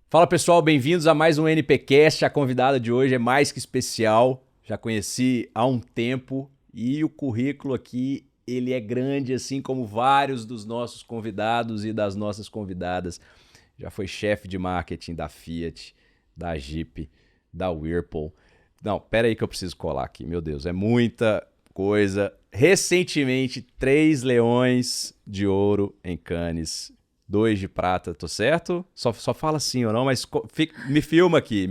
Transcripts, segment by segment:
Fala pessoal, bem-vindos a mais um NPcast. A convidada de hoje é mais que especial. Já conheci há um tempo e o currículo aqui ele é grande, assim como vários dos nossos convidados e das nossas convidadas. Já foi chefe de marketing da Fiat, da Jeep, da Whirlpool. Não, pera aí que eu preciso colar aqui, meu Deus, é muita coisa. Recentemente, 3 leões de ouro em Cannes. 2 de prata, tô certo? Só fala sim ou não, mas me filma aqui,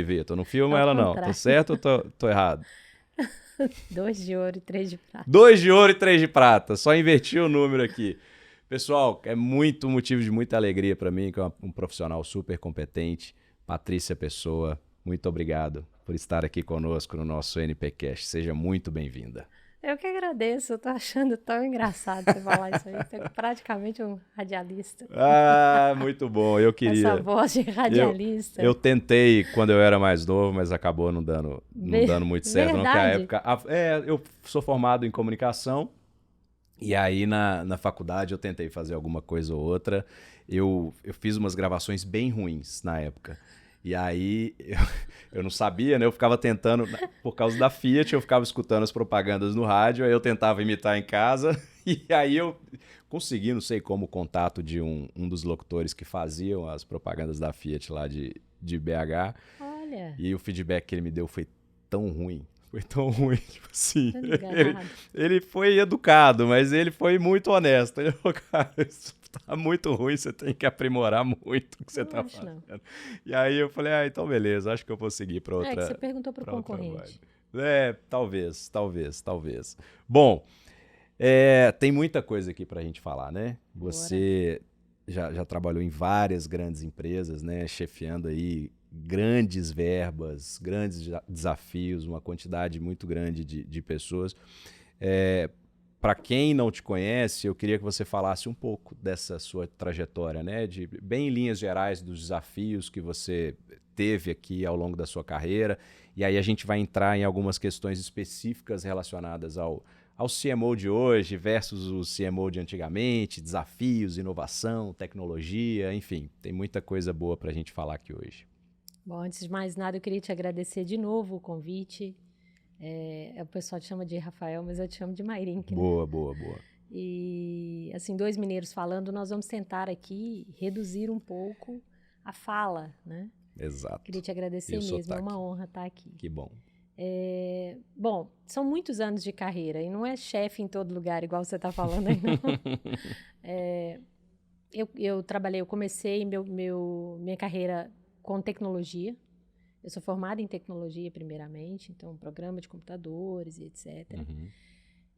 Vitor. Não filma Ao ela não. Tô contrário. certo ou tô errado? 2 de ouro e 3 de prata. 2 de ouro e 3 de prata. Só inverti o número aqui. Pessoal, é muito motivo de muita alegria para mim, que é um profissional super competente. Patrícia Pessoa, muito obrigado por estar aqui conosco no nosso NPcast. Seja muito bem-vinda. Eu que agradeço, eu tô achando tão engraçado você falar isso aí. Você é praticamente um radialista. Ah, muito bom. Eu Essa queria. voz de Eu, radialista. eu tentei quando eu era mais novo, mas acabou não dando muito certo, não, que a Verdade. época. Eu sou formado em comunicação, e aí na faculdade eu tentei fazer alguma coisa ou outra. Eu fiz umas gravações bem ruins na época. E aí eu não sabia, né? Eu ficava tentando, por causa da Fiat, eu ficava escutando as propagandas no rádio, aí eu tentava imitar em casa, e aí eu consegui, não sei como, o contato de um dos locutores que faziam as propagandas da Fiat lá de BH, Olha, e o feedback que ele me deu foi tão ruim. Foi tão ruim, tipo assim. tô Ele, ligado. ele foi educado, mas ele foi muito honesto. Ele falou, cara, isso tá muito ruim, você tem que aprimorar muito o que você Não tá acho, fazendo. não. E aí eu falei, então beleza, acho que eu vou seguir pra É que você outra, perguntou pro pra outra vibe. concorrente. Talvez. Bom, tem muita coisa aqui pra gente falar, né? Bora. Você já trabalhou em várias grandes empresas, né? Chefiando aí grandes verbas, grandes desafios, uma quantidade muito grande de pessoas. É, para quem não te conhece, eu queria que você falasse um pouco dessa sua trajetória, né? Bem em linhas gerais dos desafios que você teve aqui ao longo da sua carreira. E aí a gente vai entrar em algumas questões específicas relacionadas ao CMO de hoje versus o CMO de antigamente, desafios, inovação, tecnologia, enfim, tem muita coisa boa para a gente falar aqui hoje. Bom, antes de mais nada, eu queria te agradecer de novo o convite. O pessoal te chama de Rafael, mas eu te chamo de Mairink, né? Boa. E, assim, dois mineiros falando, nós vamos tentar aqui reduzir um pouco a fala, né? Queria Exato. te E agradecer o mesmo, é uma sotaque. honra estar aqui. Que bom. Bom, são muitos anos de carreira e não é chefe em todo lugar, igual você está falando aí, não. Eu comecei minha carreira com tecnologia. Eu sou formada em tecnologia, primeiramente, então programa de computadores e etc. Uhum.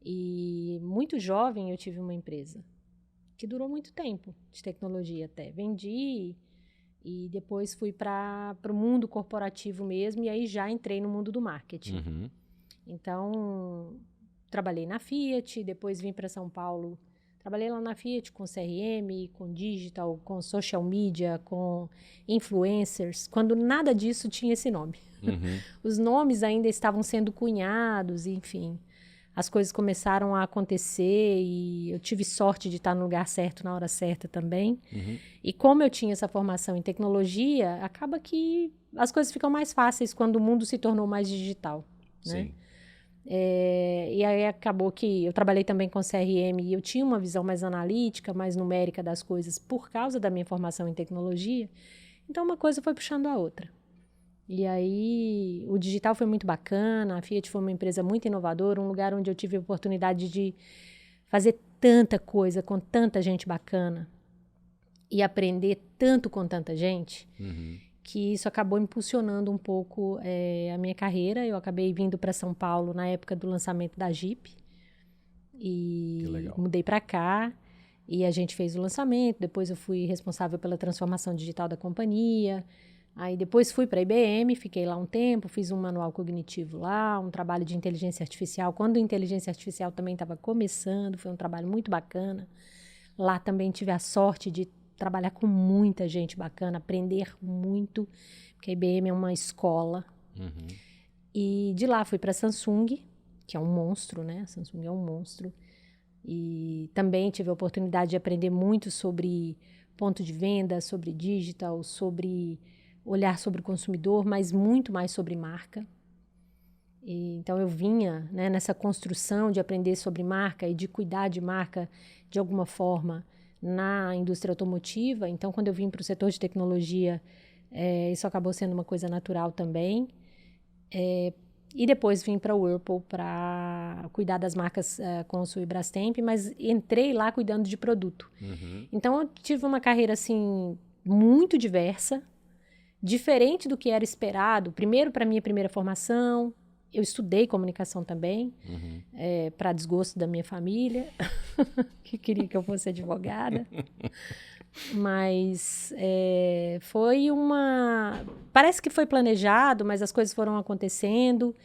E muito jovem eu tive uma empresa que durou muito tempo, de tecnologia até. Vendi e depois fui para o mundo corporativo mesmo, e aí já entrei no mundo do marketing. Uhum. Então, trabalhei na Fiat, depois vim para São Paulo. Trabalhei lá na Fiat com CRM, com digital, com social media, com influencers, quando nada disso tinha esse nome. Uhum. Os nomes ainda estavam sendo cunhados, enfim. As coisas começaram a acontecer e eu tive sorte de estar no lugar certo na hora certa também. Uhum. E como eu tinha essa formação em tecnologia, acaba que as coisas ficam mais fáceis quando o mundo se tornou mais digital, né? Sim. E aí acabou que eu trabalhei também com CRM e eu tinha uma visão mais analítica, mais numérica das coisas por causa da minha formação em tecnologia. Então uma coisa foi puxando a outra. E aí o digital foi muito bacana, a Fiat foi uma empresa muito inovadora, um lugar onde eu tive a oportunidade de fazer tanta coisa com tanta gente bacana e aprender tanto com tanta gente, Uhum. que isso acabou impulsionando um pouco a minha carreira. Eu acabei vindo para São Paulo na época do lançamento da Jeep Que e legal. mudei para cá e a gente fez o lançamento. Depois eu fui responsável pela transformação digital da companhia. Aí depois fui para a IBM, fiquei lá um tempo, fiz um manual cognitivo lá, um trabalho de inteligência artificial. Quando a inteligência artificial também estava começando, foi um trabalho muito bacana. Lá também tive a sorte de trabalhar com muita gente bacana, aprender muito, porque a IBM é uma escola. Uhum. E de lá fui para a Samsung, que é um monstro, né? A Samsung é um monstro. E também tive a oportunidade de aprender muito sobre ponto de venda, sobre digital, sobre olhar sobre o consumidor, mas muito mais sobre marca. Então eu vinha, né, nessa construção de aprender sobre marca e de cuidar de marca de alguma forma na indústria automotiva. Então quando eu vim para o setor de tecnologia, isso acabou sendo uma coisa natural também. E depois vim para a Whirlpool para cuidar das marcas Consul e Brastemp, mas entrei lá cuidando de produto. Então eu tive uma carreira assim muito diversa, diferente do que era esperado. Primeiro, para minha primeira formação, eu estudei comunicação também, para desgosto da minha família, que queria que eu fosse advogada. Mas parece que foi planejado, mas as coisas foram acontecendo.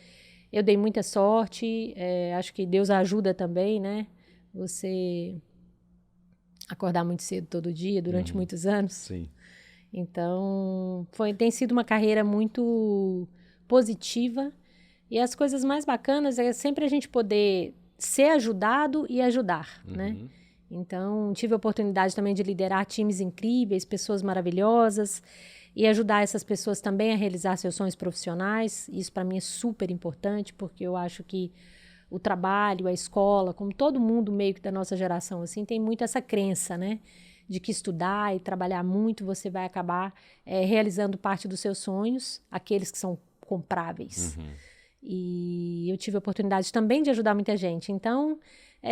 Eu dei muita sorte, acho que Deus ajuda também, né? Você acordar muito cedo todo dia, durante muitos anos. Sim. Então, tem sido uma carreira muito positiva. E as coisas mais bacanas é sempre a gente poder ser ajudado e ajudar, né? Então, tive a oportunidade também de liderar times incríveis, pessoas maravilhosas, e ajudar essas pessoas também a realizar seus sonhos profissionais. Isso, para mim, é super importante, porque eu acho que o trabalho, a escola, como todo mundo meio que da nossa geração, assim, tem muito essa crença, né? De que estudar e trabalhar muito, você vai acabar realizando parte dos seus sonhos, aqueles que são compráveis. E eu tive a oportunidade também de ajudar muita gente. Então,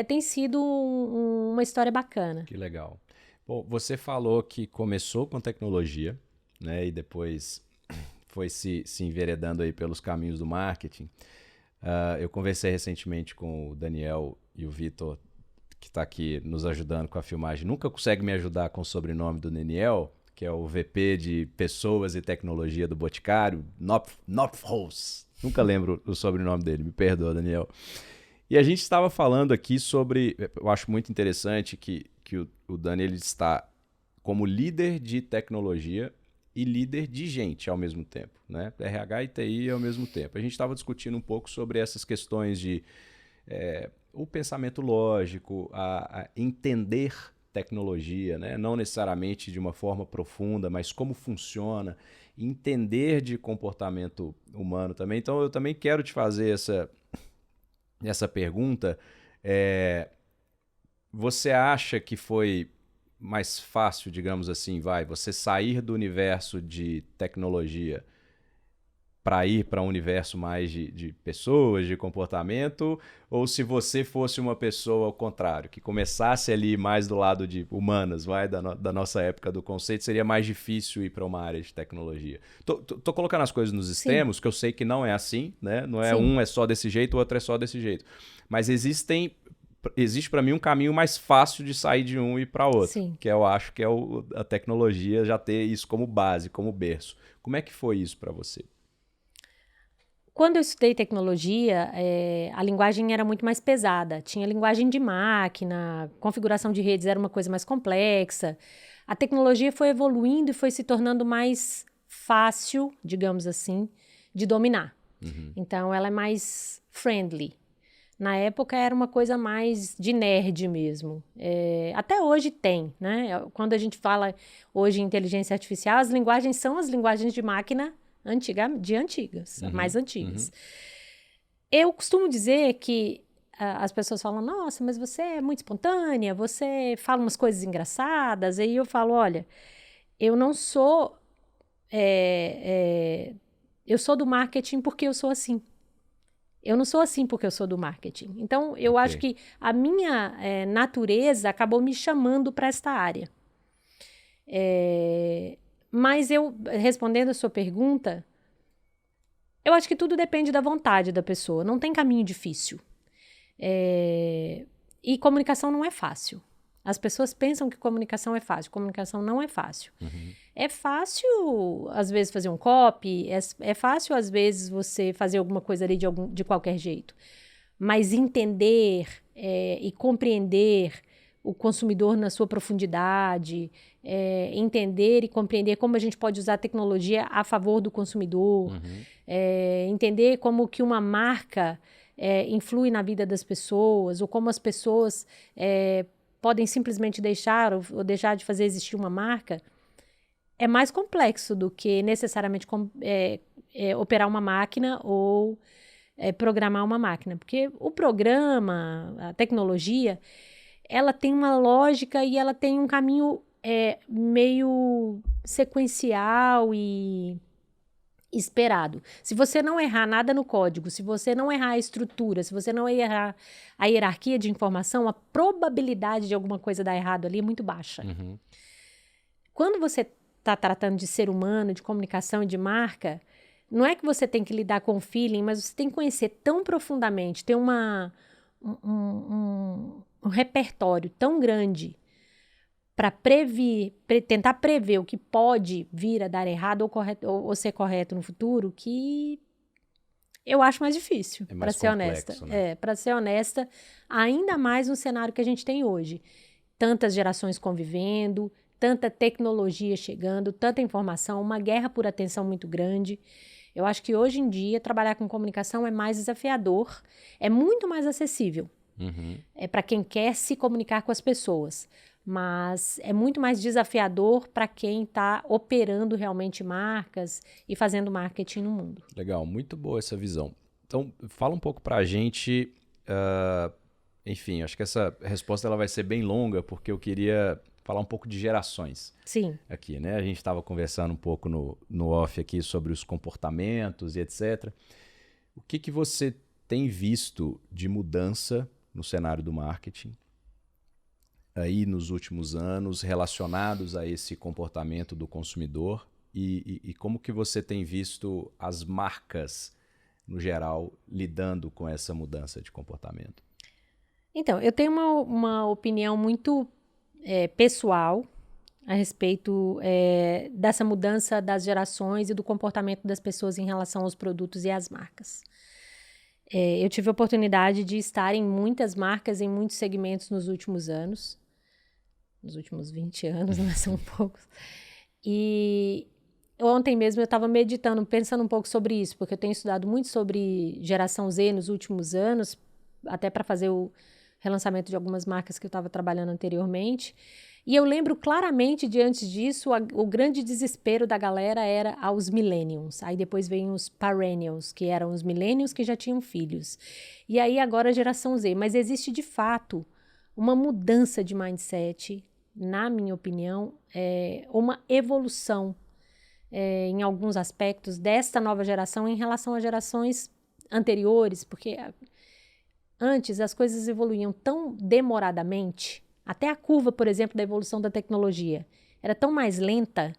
tem sido uma história bacana. Que legal. Bom, você falou que começou com tecnologia, né? E depois foi se enveredando aí pelos caminhos do marketing. Eu conversei recentemente com o Daniel e o Vitor, que está aqui nos ajudando com a filmagem. Nunca consegue me ajudar com o sobrenome do Daniel, que é o VP de Pessoas e Tecnologia do Boticário, Nopfhaus. Nunca lembro o sobrenome dele, me perdoa, Daniel. E a gente estava falando aqui sobre... Eu acho muito interessante que o Dani ele está como líder de tecnologia e líder de gente ao mesmo tempo, né? RH e TI ao mesmo tempo. A gente estava discutindo um pouco sobre essas questões de o pensamento lógico, a entender tecnologia, né? Não necessariamente de uma forma profunda, mas como funciona, entender de comportamento humano também. Então eu também quero te fazer essa pergunta. Você acha que foi mais fácil, digamos assim, você sair do universo de tecnologia para ir para um universo mais de pessoas, de comportamento, ou se você fosse uma pessoa ao contrário, que começasse ali mais do lado de humanas, da nossa época do conceito, seria mais difícil ir para uma área de tecnologia? Tô colocando as coisas nos extremos, que eu sei que não é assim, né? Não é um é só desse jeito, o outro é só desse jeito. Mas existe para mim um caminho mais fácil de sair de um e ir para outro, que eu acho que é a tecnologia já ter isso como base, como berço. Como é que foi isso para você? Quando eu estudei tecnologia, a linguagem era muito mais pesada. Tinha linguagem de máquina, configuração de redes era uma coisa mais complexa. A tecnologia foi evoluindo e foi se tornando mais fácil, digamos assim, de dominar. Então, ela é mais friendly. Na época, era uma coisa mais de nerd mesmo. Até hoje tem, né? Quando a gente fala hoje em inteligência artificial, as linguagens são as linguagens de máquina antigas, mais antigas. Eu costumo dizer que as pessoas falam, nossa, mas você é muito espontânea, você fala umas coisas engraçadas, aí eu falo, olha, eu não sou... eu sou do marketing porque eu sou assim. Eu não sou assim porque eu sou do marketing. Então, eu acho que a minha natureza acabou me chamando para esta área. Mas respondendo a sua pergunta, eu acho que tudo depende da vontade da pessoa. Não tem caminho difícil. E comunicação não é fácil. As pessoas pensam que comunicação é fácil. Comunicação não é fácil. É fácil, às vezes, fazer um copy. É fácil, às vezes, você fazer alguma coisa ali de qualquer jeito. Mas entender e compreender o consumidor na sua profundidade, entender e compreender como a gente pode usar a tecnologia a favor do consumidor, entender como que uma marca influi na vida das pessoas, ou como as pessoas podem simplesmente deixar ou deixar de fazer existir uma marca, é mais complexo do que necessariamente operar uma máquina ou programar uma máquina. Porque o programa, a tecnologia, ela tem uma lógica e ela tem um caminho meio sequencial e esperado. Se você não errar nada no código, se você não errar a estrutura, se você não errar a hierarquia de informação, a probabilidade de alguma coisa dar errado ali é muito baixa. Uhum. Quando você está tratando de ser humano, de comunicação e de marca, não é que você tem que lidar com o feeling, mas você tem que conhecer tão profundamente, ter um repertório tão grande para tentar prever o que pode vir a dar errado ou ser correto no futuro, que eu acho mais difícil, para ser honesta. Né? Para ser honesta, ainda mais no cenário que a gente tem hoje. Tantas gerações convivendo, tanta tecnologia chegando, tanta informação, uma guerra por atenção muito grande. Eu acho que hoje em dia trabalhar com comunicação é mais desafiador, é muito mais acessível. Uhum. É para quem quer se comunicar com as pessoas. Mas é muito mais desafiador para quem está operando realmente marcas e fazendo marketing no mundo. Legal, muito boa essa visão. Então, fala um pouco para a gente, enfim, acho que essa resposta ela vai ser bem longa, porque eu queria falar um pouco de gerações. Sim. Aqui, né? A gente estava conversando um pouco no off aqui sobre os comportamentos e etc. O que você tem visto de mudança no cenário do marketing aí nos últimos anos relacionados a esse comportamento do consumidor e como que você tem visto as marcas, no geral, lidando com essa mudança de comportamento? Então, eu tenho uma opinião muito pessoal a respeito dessa mudança das gerações e do comportamento das pessoas em relação aos produtos e às marcas. Eu tive a oportunidade de estar em muitas marcas, em muitos segmentos nos últimos anos. Nos últimos 20 anos, né? São poucos. E ontem mesmo eu estava meditando, pensando um pouco sobre isso, porque eu tenho estudado muito sobre geração Z nos últimos anos, até para fazer o relançamento de algumas marcas que eu estava trabalhando anteriormente. E eu lembro claramente, diante disso, o grande desespero da galera era aos millennials. Aí depois vem os perennials, que eram os millennials que já tinham filhos. E aí agora a geração Z. Mas existe, de fato, uma mudança de mindset, na minha opinião, uma evolução em alguns aspectos desta nova geração em relação às gerações anteriores, porque antes as coisas evoluíam tão demoradamente, até a curva, por exemplo, da evolução da tecnologia era tão mais lenta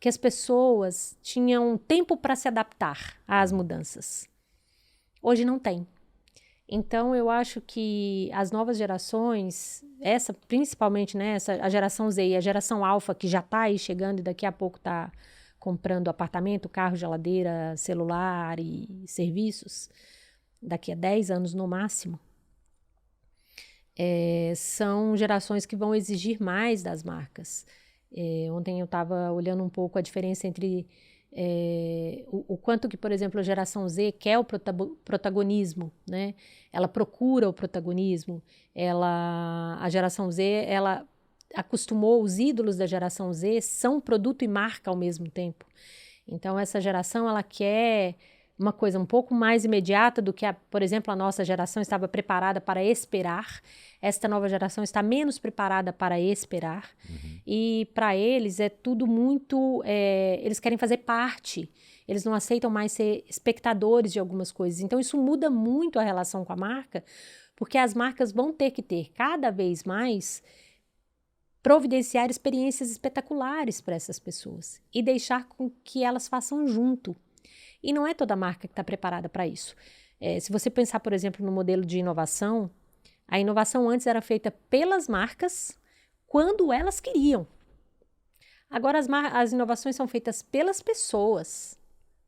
que as pessoas tinham tempo para se adaptar às mudanças. Hoje não tem. Então, eu acho que as novas gerações, principalmente, né, a geração Z e a geração Alpha, que já está aí chegando e daqui a pouco está comprando apartamento, carro, geladeira, celular e serviços, daqui a 10 anos no máximo, são gerações que vão exigir mais das marcas. Ontem eu estava olhando um pouco a diferença entre o quanto que, por exemplo, a geração Z quer o protagonismo, né? Ela procura o protagonismo. A geração Z, ela acostumou, os ídolos da geração Z são produto e marca ao mesmo tempo. Então, essa geração, ela quer uma coisa um pouco mais imediata do que, por exemplo, a nossa geração estava preparada para esperar. Esta nova geração está menos preparada para esperar. Uhum. E para eles é tudo muito... eles querem fazer parte. Eles não aceitam mais ser espectadores de algumas coisas. Então, isso muda muito a relação com a marca, porque as marcas vão ter que ter cada vez mais providenciar experiências espetaculares para essas pessoas e deixar com que elas façam junto. E não é toda marca que está preparada para isso. Se você pensar, por exemplo, no modelo de inovação, a inovação antes era feita pelas marcas quando elas queriam. Agora as inovações são feitas pelas pessoas,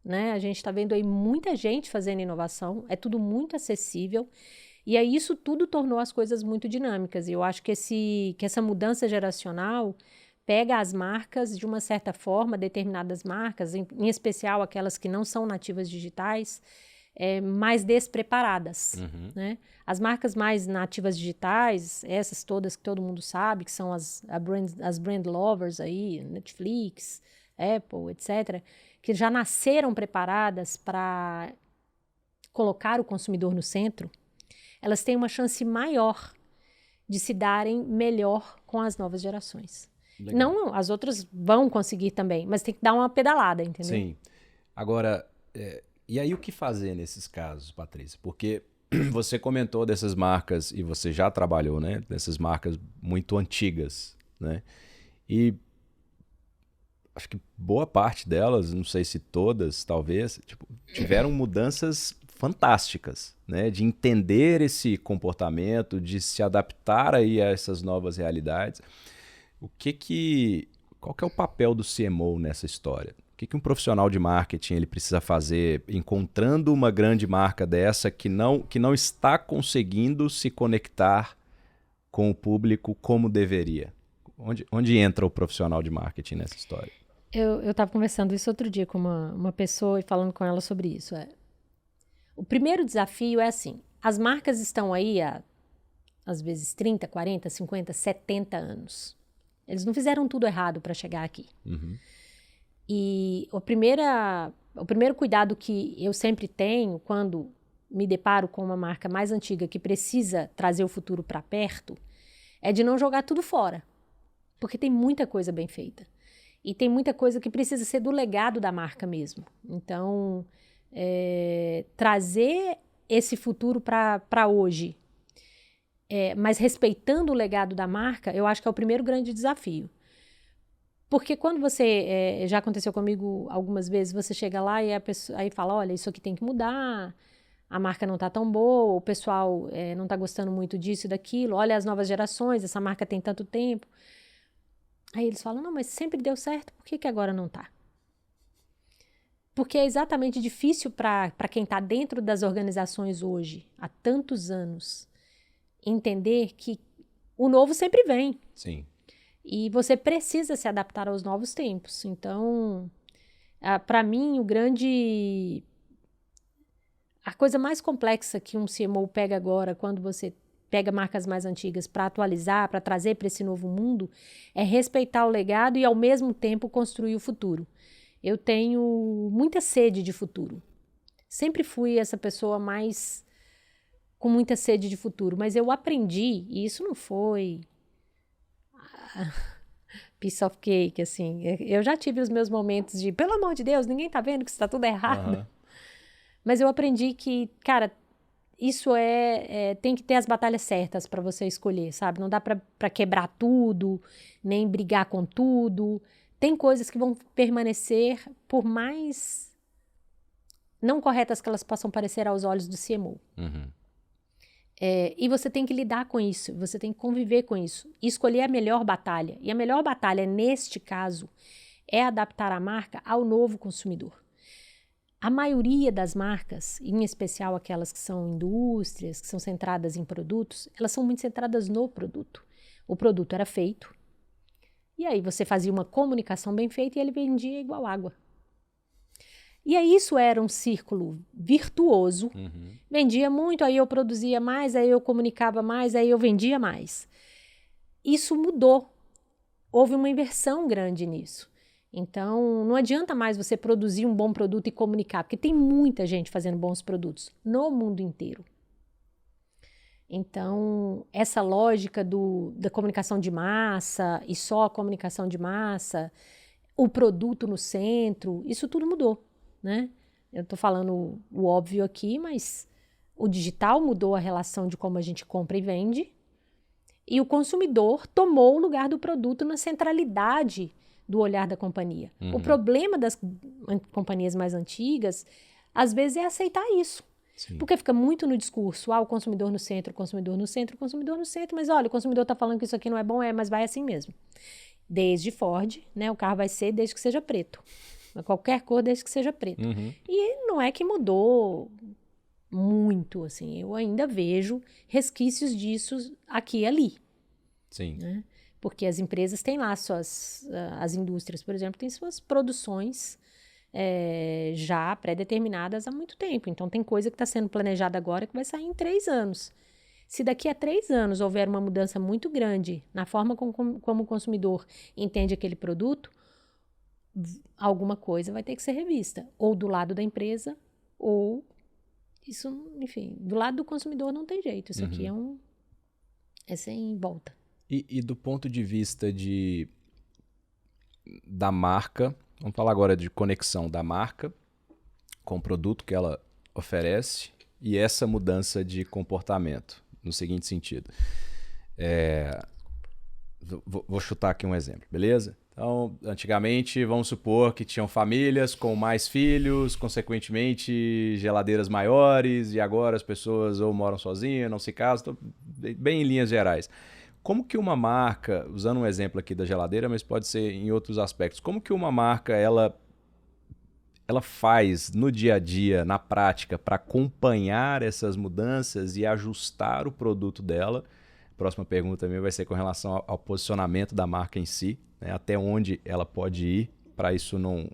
né? A gente está vendo aí muita gente fazendo inovação, é tudo muito acessível. E aí isso tudo tornou as coisas muito dinâmicas. E eu acho que essa mudança geracional pega as marcas de uma certa forma, determinadas marcas, em especial aquelas que não são nativas digitais, mais despreparadas, né? As marcas mais nativas digitais, essas todas que todo mundo sabe, que são as brand lovers aí, Netflix, Apple, etc., que já nasceram preparadas para colocar o consumidor no centro, elas têm uma chance maior de se darem melhor com as novas gerações. Legal. Não, as outras vão conseguir também, mas tem que dar uma pedalada, entendeu? Sim. Agora, e aí o que fazer nesses casos, Patrícia? Porque você comentou dessas marcas, e você já trabalhou, né? Dessas marcas muito antigas, né? E acho que boa parte delas, não sei se todas, talvez, tiveram mudanças fantásticas, né? De entender esse comportamento, de se adaptar aí a essas novas realidades. Qual que é o papel do CMO nessa história? O que um profissional de marketing ele precisa fazer encontrando uma grande marca dessa que não está conseguindo se conectar com o público como deveria? Onde entra o profissional de marketing nessa história? Eu estava conversando isso outro dia com uma pessoa e falando com ela sobre isso. O primeiro desafio é assim, as marcas estão aí há, às vezes, 30, 40, 50, 70 anos. Eles não fizeram tudo errado para chegar aqui. E o primeiro cuidado que eu sempre tenho quando me deparo com uma marca mais antiga que precisa trazer o futuro para perto é de não jogar tudo fora. Porque tem muita coisa bem feita. E tem muita coisa que precisa ser do legado da marca mesmo. Então, trazer esse futuro para hoje, mas respeitando o legado da marca, eu acho que é o primeiro grande desafio. Porque quando você, já aconteceu comigo algumas vezes, você chega lá e a pessoa aí fala, olha, isso aqui tem que mudar, a marca não está tão boa, o pessoal não está gostando muito disso e daquilo, olha as novas gerações, essa marca tem tanto tempo. Aí eles falam, não, mas sempre deu certo, por que agora não está? Porque é exatamente difícil para quem está dentro das organizações hoje, há tantos anos, entender que o novo sempre vem. Sim. E você precisa se adaptar aos novos tempos. Então, para mim, a coisa mais complexa que um CMO pega agora, quando você pega marcas mais antigas para atualizar, para trazer para esse novo mundo, é respeitar o legado e, ao mesmo tempo, construir o futuro. Eu tenho muita sede de futuro. Sempre fui essa pessoa com muita sede de futuro, mas eu aprendi, e isso não foi piece of cake, assim. Eu já tive os meus momentos de, pelo amor de Deus, ninguém tá vendo que está tudo errado. Mas eu aprendi que, cara, isso tem que ter as batalhas certas para você escolher, sabe? Não dá para quebrar tudo, nem brigar com tudo. Tem coisas que vão permanecer, por mais não corretas que elas possam parecer aos olhos do CMO. E você tem que lidar com isso, você tem que conviver com isso e escolher a melhor batalha. E a melhor batalha, neste caso, é adaptar a marca ao novo consumidor. A maioria das marcas, em especial aquelas que são indústrias, que são centradas em produtos, elas são muito centradas no produto. O produto era feito, e aí você fazia uma comunicação bem feita e ele vendia igual água. E aí isso era um círculo virtuoso, vendia muito, aí eu produzia mais, aí eu comunicava mais, aí eu vendia mais. Isso mudou, houve uma inversão grande nisso. Então, não adianta mais você produzir um bom produto e comunicar, porque tem muita gente fazendo bons produtos no mundo inteiro. Então, essa lógica da comunicação de massa e só a comunicação de massa, o produto no centro, isso tudo mudou, né? Eu estou falando o óbvio aqui, mas o digital mudou a relação de como a gente compra e vende, e o consumidor tomou o lugar do produto na centralidade do olhar da companhia. O problema das companhias mais antigas, às vezes, é aceitar isso. Sim. Porque fica muito no discurso, o consumidor no centro, o consumidor no centro, o consumidor no centro, mas olha, o consumidor está falando que isso aqui não é bom, mas vai assim mesmo. Desde Ford, né, o carro vai ser desde que seja preto. Qualquer cor, desde que seja preto. E não é que mudou muito, assim, eu ainda vejo resquícios disso aqui e ali. Sim. Né? Porque as empresas têm lá as indústrias, por exemplo, têm suas produções já pré-determinadas há muito tempo. Então, tem coisa que está sendo planejada agora que vai sair em 3 anos. Se daqui a 3 anos houver uma mudança muito grande na forma como o consumidor entende aquele produto, alguma coisa vai ter que ser revista. Ou do lado da empresa, ou isso, enfim, do lado do consumidor não tem jeito. Isso aqui é sem volta. E do ponto de vista da marca, vamos falar agora de conexão da marca com o produto que ela oferece e essa mudança de comportamento, no seguinte sentido. Vou chutar aqui um exemplo, beleza? Então, antigamente, vamos supor que tinham famílias com mais filhos, consequentemente, geladeiras maiores, e agora as pessoas ou moram sozinhas, não se casam, bem em linhas gerais. Como que uma marca, usando um exemplo aqui da geladeira, mas pode ser em outros aspectos, como que uma marca ela faz no dia a dia, na prática, para acompanhar essas mudanças e ajustar o produto dela? A próxima pergunta também vai ser com relação ao posicionamento da marca em si, né? Até onde ela pode ir para isso não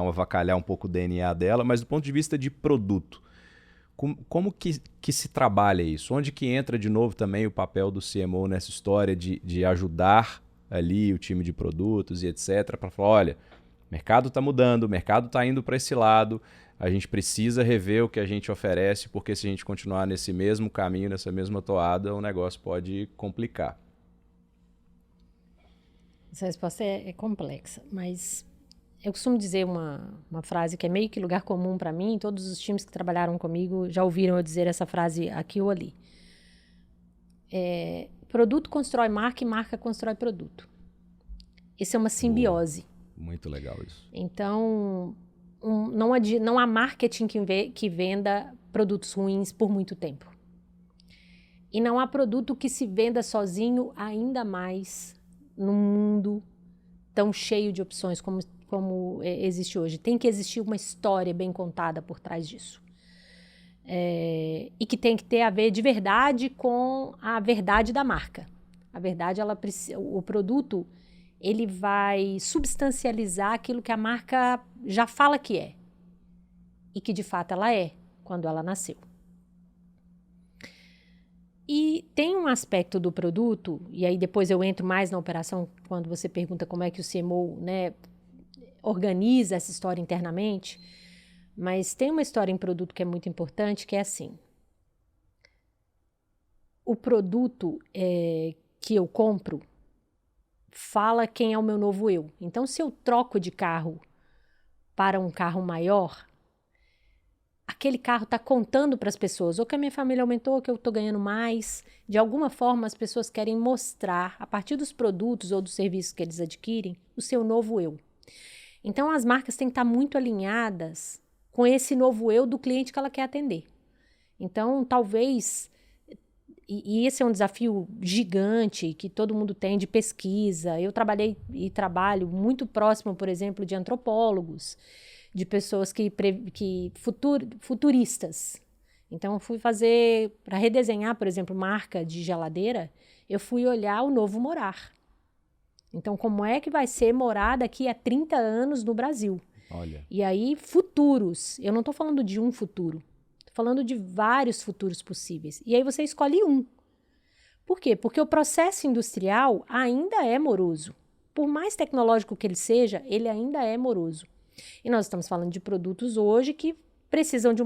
avacalhar um pouco o DNA dela, mas do ponto de vista de produto. Como que se trabalha isso? Onde que entra de novo também o papel do CMO nessa história de ajudar ali o time de produtos e etc. para falar, olha, o mercado está mudando, o mercado está indo para esse lado, a gente precisa rever o que a gente oferece, porque se a gente continuar nesse mesmo caminho, nessa mesma toada, o negócio pode complicar. Essa resposta é complexa, mas eu costumo dizer uma frase que é meio que lugar comum para mim. Todos os times que trabalharam comigo já ouviram eu dizer essa frase aqui ou ali. Produto constrói marca e marca constrói produto. Isso é uma simbiose. Muito legal isso. Então, não há marketing que venda produtos ruins por muito tempo. E não há produto que se venda sozinho ainda mais num mundo tão cheio de opções como existe hoje. Tem que existir uma história bem contada por trás disso. E que tem que ter a ver de verdade com a verdade da marca. A verdade, o produto, ele vai substancializar aquilo que a marca já fala que é. E que de fato ela é, quando ela nasceu. E tem um aspecto do produto, e aí depois eu entro mais na operação, quando você pergunta como é que o CMO, né, organiza essa história internamente, mas tem uma história em produto que é muito importante, que é assim: o produto que eu compro fala quem é o meu novo eu. Então, se eu troco de carro para um carro maior, aquele carro está contando para as pessoas, ou que a minha família aumentou, ou que eu estou ganhando mais. De alguma forma, as pessoas querem mostrar, a partir dos produtos ou dos serviços que eles adquirem, o seu novo eu. Então, as marcas têm que estar muito alinhadas com esse novo eu do cliente que ela quer atender. Então, talvez, e esse é um desafio gigante que todo mundo tem de pesquisa. Eu trabalhei e trabalho muito próximo, por exemplo, de antropólogos, de pessoas futuristas. Então, eu fui fazer, para redesenhar, por exemplo, marca de geladeira, eu fui olhar o novo morar. Então, como é que vai ser morar daqui a 30 anos no Brasil? Olha. E aí, futuros. Eu não estou falando de um futuro. Estou falando de vários futuros possíveis. E aí você escolhe um. Por quê? Porque o processo industrial ainda é moroso. Por mais tecnológico que ele seja, ele ainda é moroso. E nós estamos falando de produtos hoje que precisam de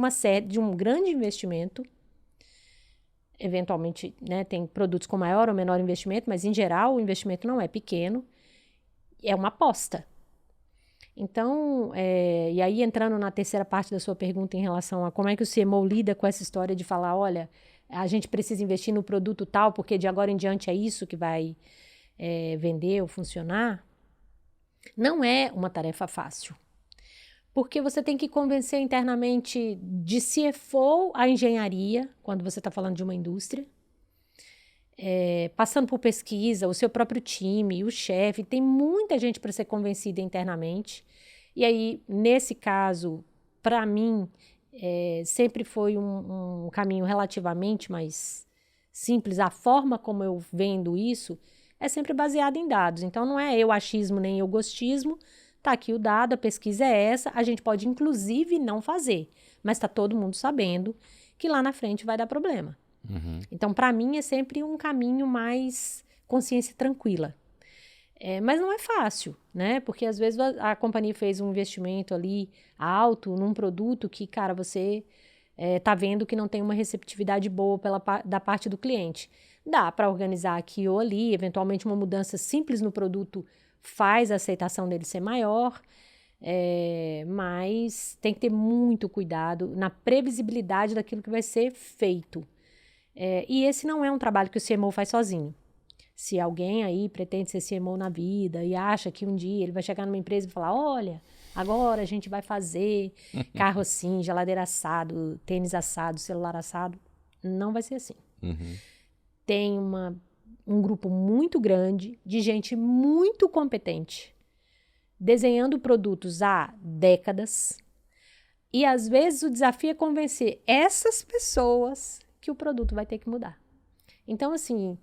um grande investimento. Eventualmente, né, tem produtos com maior ou menor investimento, mas em geral o investimento não é pequeno. É uma aposta. Então, e aí entrando na terceira parte da sua pergunta em relação a como é que o CMO lida com essa história de falar, olha, a gente precisa investir no produto tal, porque de agora em diante é isso que vai vender ou funcionar, não é uma tarefa fácil. Porque você tem que convencer internamente de CFO a engenharia, quando você está falando de uma indústria, passando por pesquisa, o seu próprio time, o chefe, tem muita gente para ser convencida internamente. E aí, nesse caso, para mim, sempre foi um caminho relativamente mais simples. A forma como eu vendo isso é sempre baseada em dados. Então, não é eu achismo nem eu gostismo, Tá aqui o dado, a pesquisa é essa, a gente pode inclusive não fazer, mas tá todo mundo sabendo que lá na frente vai dar problema. Então, para mim, é sempre um caminho mais consciência tranquila. Mas não é fácil, né? Porque às vezes a companhia fez um investimento ali alto num produto que, cara, você tá vendo que não tem uma receptividade boa da parte do cliente. Dá para organizar aqui ou ali, eventualmente uma mudança simples no produto faz a aceitação dele ser maior, mas tem que ter muito cuidado na previsibilidade daquilo que vai ser feito. E esse não é um trabalho que o CMO faz sozinho. Se alguém aí pretende ser CMO na vida e acha que um dia ele vai chegar numa empresa e falar, olha, agora a gente vai fazer carro assim, geladeira assado, tênis assado, celular assado, não vai ser assim. Tem um grupo muito grande de gente muito competente, desenhando produtos há décadas, e às vezes o desafio é convencer essas pessoas que o produto vai ter que mudar. Então, assim,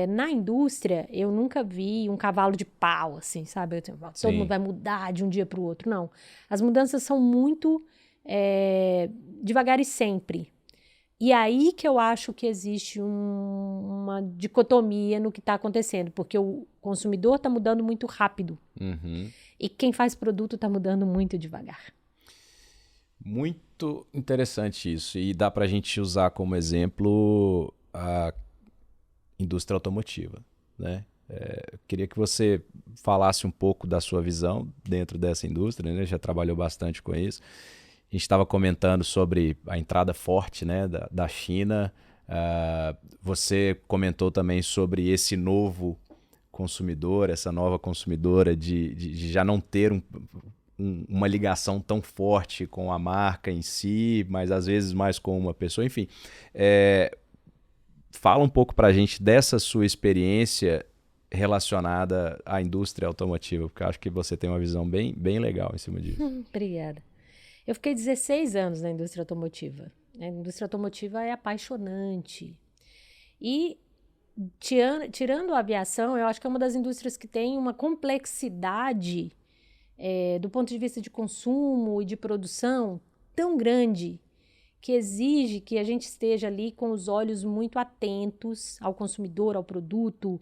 na indústria, eu nunca vi um cavalo de pau, assim, sabe? Todo mundo vai mudar de um dia para o outro. Não. As mudanças são muito devagar e sempre. E aí que eu acho que existe uma dicotomia no que está acontecendo, porque o consumidor está mudando muito rápido. E quem faz produto está mudando muito devagar. Muito interessante isso. E dá para a gente usar como exemplo a indústria automotiva, né? Eu queria que você falasse um pouco da sua visão dentro dessa indústria, né? Já trabalhou bastante com isso. A gente estava comentando sobre a entrada forte, né, da China. Você comentou também sobre esse novo consumidor, essa nova consumidora de já não ter uma ligação tão forte com a marca em si, mas às vezes mais com uma pessoa. Enfim, fala um pouco para a gente dessa sua experiência relacionada à indústria automotiva, porque eu acho que você tem uma visão bem, bem legal em cima disso. Obrigada. Eu fiquei 16 anos na indústria automotiva. A indústria automotiva é apaixonante. E, tirando a aviação, eu acho que é uma das indústrias que tem uma complexidade do ponto de vista de consumo e de produção tão grande que exige que a gente esteja ali com os olhos muito atentos ao consumidor, ao produto.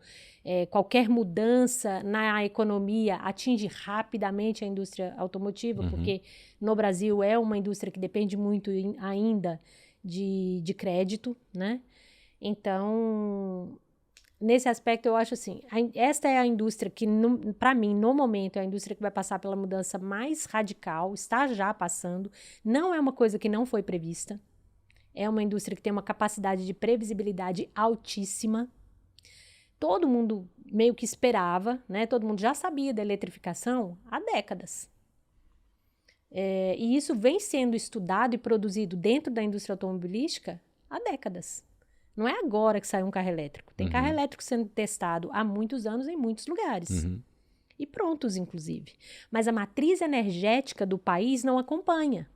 Qualquer mudança na economia atinge rapidamente a indústria automotiva, porque no Brasil é uma indústria que depende muito ainda de crédito, né? Então, nesse aspecto, eu acho assim, esta é a indústria que, para mim, no momento, é a indústria que vai passar pela mudança mais radical, está já passando, não é uma coisa que não foi prevista, é uma indústria que tem uma capacidade de previsibilidade altíssima. Todo mundo meio que esperava, né? Todo mundo já sabia da eletrificação há décadas. E isso vem sendo estudado e produzido dentro da indústria automobilística há décadas. Não é agora que sai um carro elétrico. Tem carro elétrico sendo testado há muitos anos em muitos lugares. E prontos, inclusive. Mas a matriz energética do país não acompanha.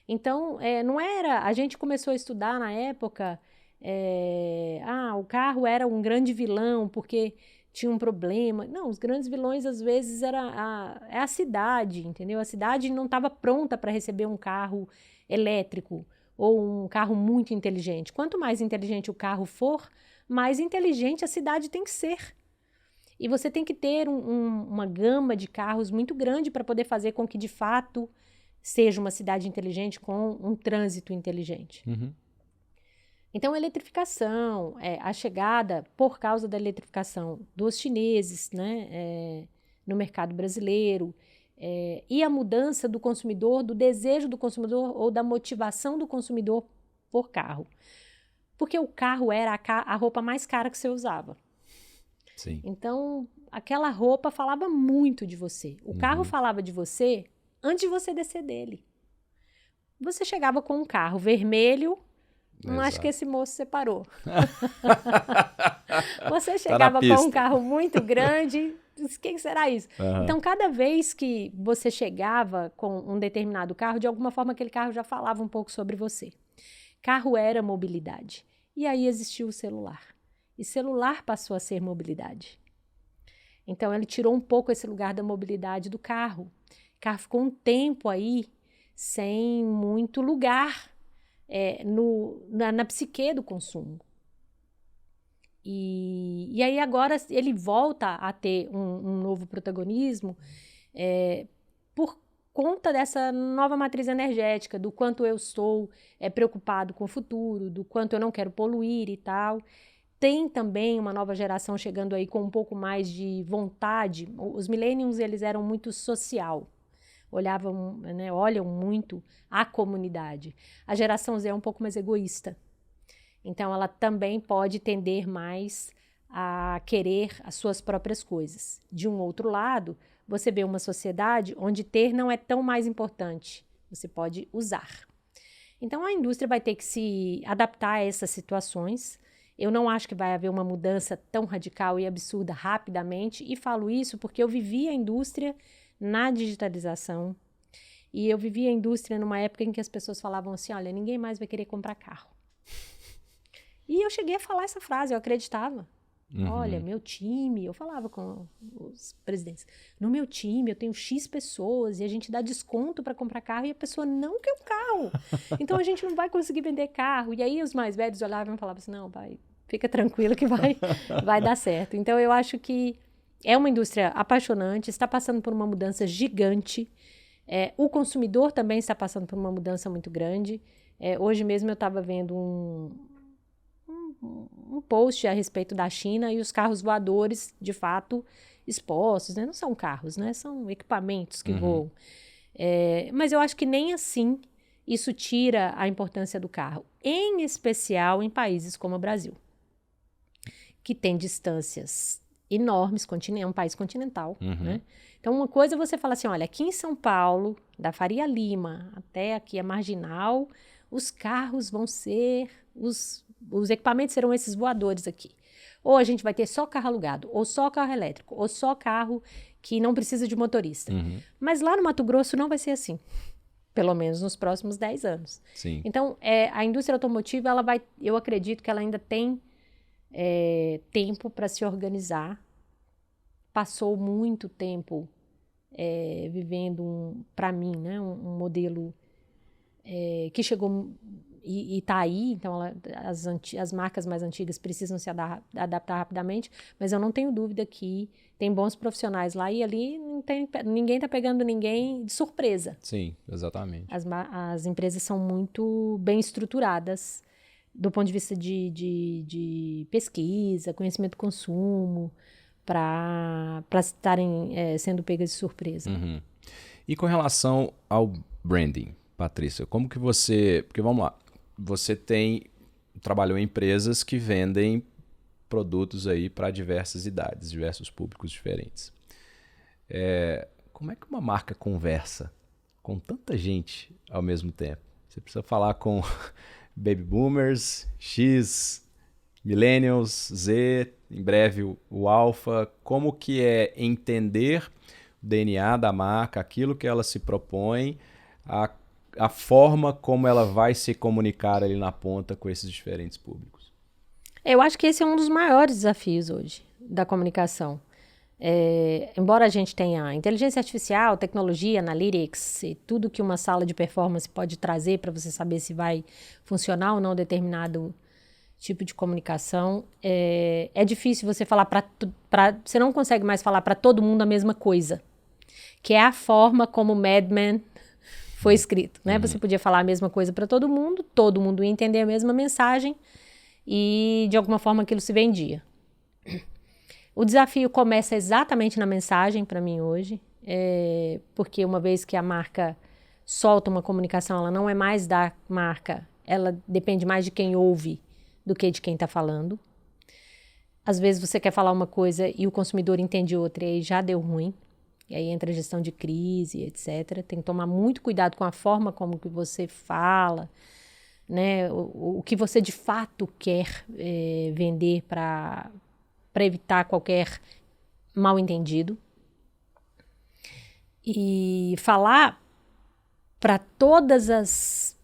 Então, não era... A gente começou a estudar na época... o carro era um grande vilão porque tinha um problema. Não, os grandes vilões, às vezes, é a cidade, entendeu? A cidade não estava pronta para receber um carro elétrico ou um carro muito inteligente. Quanto mais inteligente o carro for, mais inteligente a cidade tem que ser. E você tem que ter uma gama de carros muito grande para poder fazer com que, de fato, seja uma cidade inteligente com um trânsito inteligente. Então, a eletrificação, a chegada, por causa da eletrificação dos chineses, né, no mercado brasileiro, e a mudança do consumidor, do desejo do consumidor ou da motivação do consumidor por carro. Porque o carro era a roupa mais cara que você usava. Sim. Então, aquela roupa falava muito de você. O carro falava de você antes de você descer dele. Você chegava com um carro vermelho, não acho que esse moço separou. Você chegava com um carro muito grande, o que será isso? Então, cada vez que você chegava com um determinado carro, de alguma forma aquele carro já falava um pouco sobre você. Carro era mobilidade. E aí existiu o celular. E celular passou a ser mobilidade. Então, ele tirou um pouco esse lugar da mobilidade do carro. O carro ficou um tempo aí sem muito lugar na psique do consumo. E aí agora ele volta a ter um novo protagonismo por conta dessa nova matriz energética, do quanto eu estou preocupado com o futuro, do quanto eu não quero poluir e tal. Tem também uma nova geração chegando aí com um pouco mais de vontade. Os millennials, eles eram muito social, olham muito a comunidade. A geração Z é um pouco mais egoísta. Então, ela também pode tender mais a querer as suas próprias coisas. De um outro lado, você vê uma sociedade onde ter não é tão mais importante. Você pode usar. Então, a indústria vai ter que se adaptar a essas situações. Eu não acho que vai haver uma mudança tão radical e absurda rapidamente. E falo isso porque eu vivi a indústria na digitalização. E eu vivi a indústria numa época em que as pessoas falavam assim, olha, ninguém mais vai querer comprar carro. E eu cheguei a falar essa frase, eu acreditava. Olha, meu time, eu falava com os presidentes, no meu time eu tenho X pessoas e a gente dá desconto para comprar carro e a pessoa não quer um carro. Então a gente não vai conseguir vender carro. E aí os mais velhos olhavam e falavam assim, não, pai, fica tranquilo que vai dar certo. Então eu acho que é uma indústria apaixonante, está passando por uma mudança gigante. O consumidor também está passando por uma mudança muito grande. Hoje mesmo eu estava vendo um post a respeito da China e os carros voadores, de fato, expostos, né? Não são carros, né? São equipamentos que voam. Mas eu acho que nem assim isso tira a importância do carro, em especial em países como o Brasil, que tem distâncias enormes, é um país continental, né? Então, uma coisa é você falar assim, olha, aqui em São Paulo, da Faria Lima até aqui a Marginal, os carros vão ser, os equipamentos serão esses voadores aqui. Ou a gente vai ter só carro alugado, ou só carro elétrico, ou só carro que não precisa de motorista. Mas lá no Mato Grosso não vai ser assim, pelo menos nos próximos 10 anos. Sim. Então, a indústria automotiva, eu acredito que ela ainda tem tempo para se organizar. Passou muito tempo vivendo, para mim, né, um modelo que chegou e está aí, então as marcas mais antigas precisam se adaptar rapidamente, mas eu não tenho dúvida que tem bons profissionais lá e ali ninguém está pegando ninguém de surpresa. Sim, exatamente. As empresas são muito bem estruturadas do ponto de vista de pesquisa, conhecimento do consumo, para estarem sendo pegas de surpresa. E com relação ao branding, Patrícia, como que você... Porque vamos lá, você trabalhou em empresas que vendem produtos aí para diversas idades, diversos públicos diferentes. Como é que uma marca conversa com tanta gente ao mesmo tempo? Você precisa falar com baby boomers, X, millennials, Z, em breve o alfa. Como que é entender o DNA da marca, aquilo que ela se propõe, a forma como ela vai se comunicar ali na ponta com esses diferentes públicos? Eu acho que esse é um dos maiores desafios hoje da comunicação. Embora a gente tenha inteligência artificial, tecnologia, analytics e tudo que uma sala de performance pode trazer para você saber se vai funcionar ou não determinado tipo de comunicação, é difícil você falar você não consegue mais falar para todo mundo a mesma coisa, que é a forma como Mad Men foi escrito, né? Você podia falar a mesma coisa para todo mundo ia entender a mesma mensagem e de alguma forma aquilo se vendia. O desafio começa exatamente na mensagem para mim hoje, porque uma vez que a marca solta uma comunicação, ela não é mais da marca, ela depende mais de quem ouve do que de quem está falando. Às vezes você quer falar uma coisa e o consumidor entende outra e aí já deu ruim. E aí entra a gestão de crise, etc. Tem que tomar muito cuidado com a forma como que você fala, né? O que você de fato quer vender para evitar qualquer mal-entendido. E falar para todas as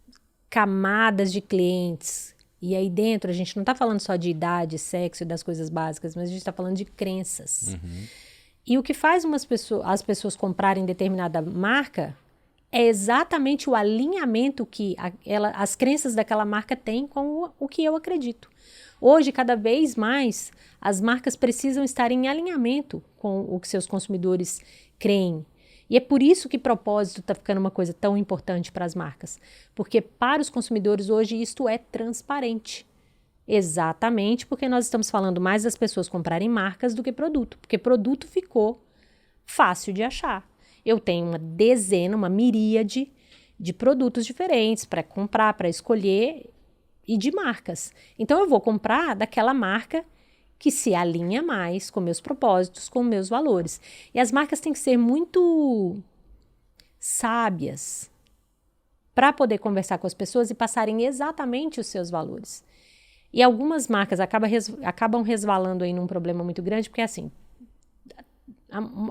camadas de clientes. E aí dentro a gente não está falando só de idade, sexo e das coisas básicas, mas a gente está falando de crenças. E o que faz as pessoas comprarem determinada marca é exatamente o alinhamento que as crenças daquela marca têm com o que eu acredito. Hoje, cada vez mais, as marcas precisam estar em alinhamento com o que seus consumidores creem. E é por isso que propósito está ficando uma coisa tão importante para as marcas. Porque para os consumidores hoje isto é transparente. Exatamente porque nós estamos falando mais das pessoas comprarem marcas do que produto. Porque produto ficou fácil de achar. Eu tenho uma miríade de produtos diferentes para comprar, para escolher e de marcas. Então eu vou comprar daquela marca que se alinha mais com meus propósitos, com meus valores. E as marcas têm que ser muito sábias para poder conversar com as pessoas e passarem exatamente os seus valores. E algumas marcas acabam resvalando aí num problema muito grande, porque assim,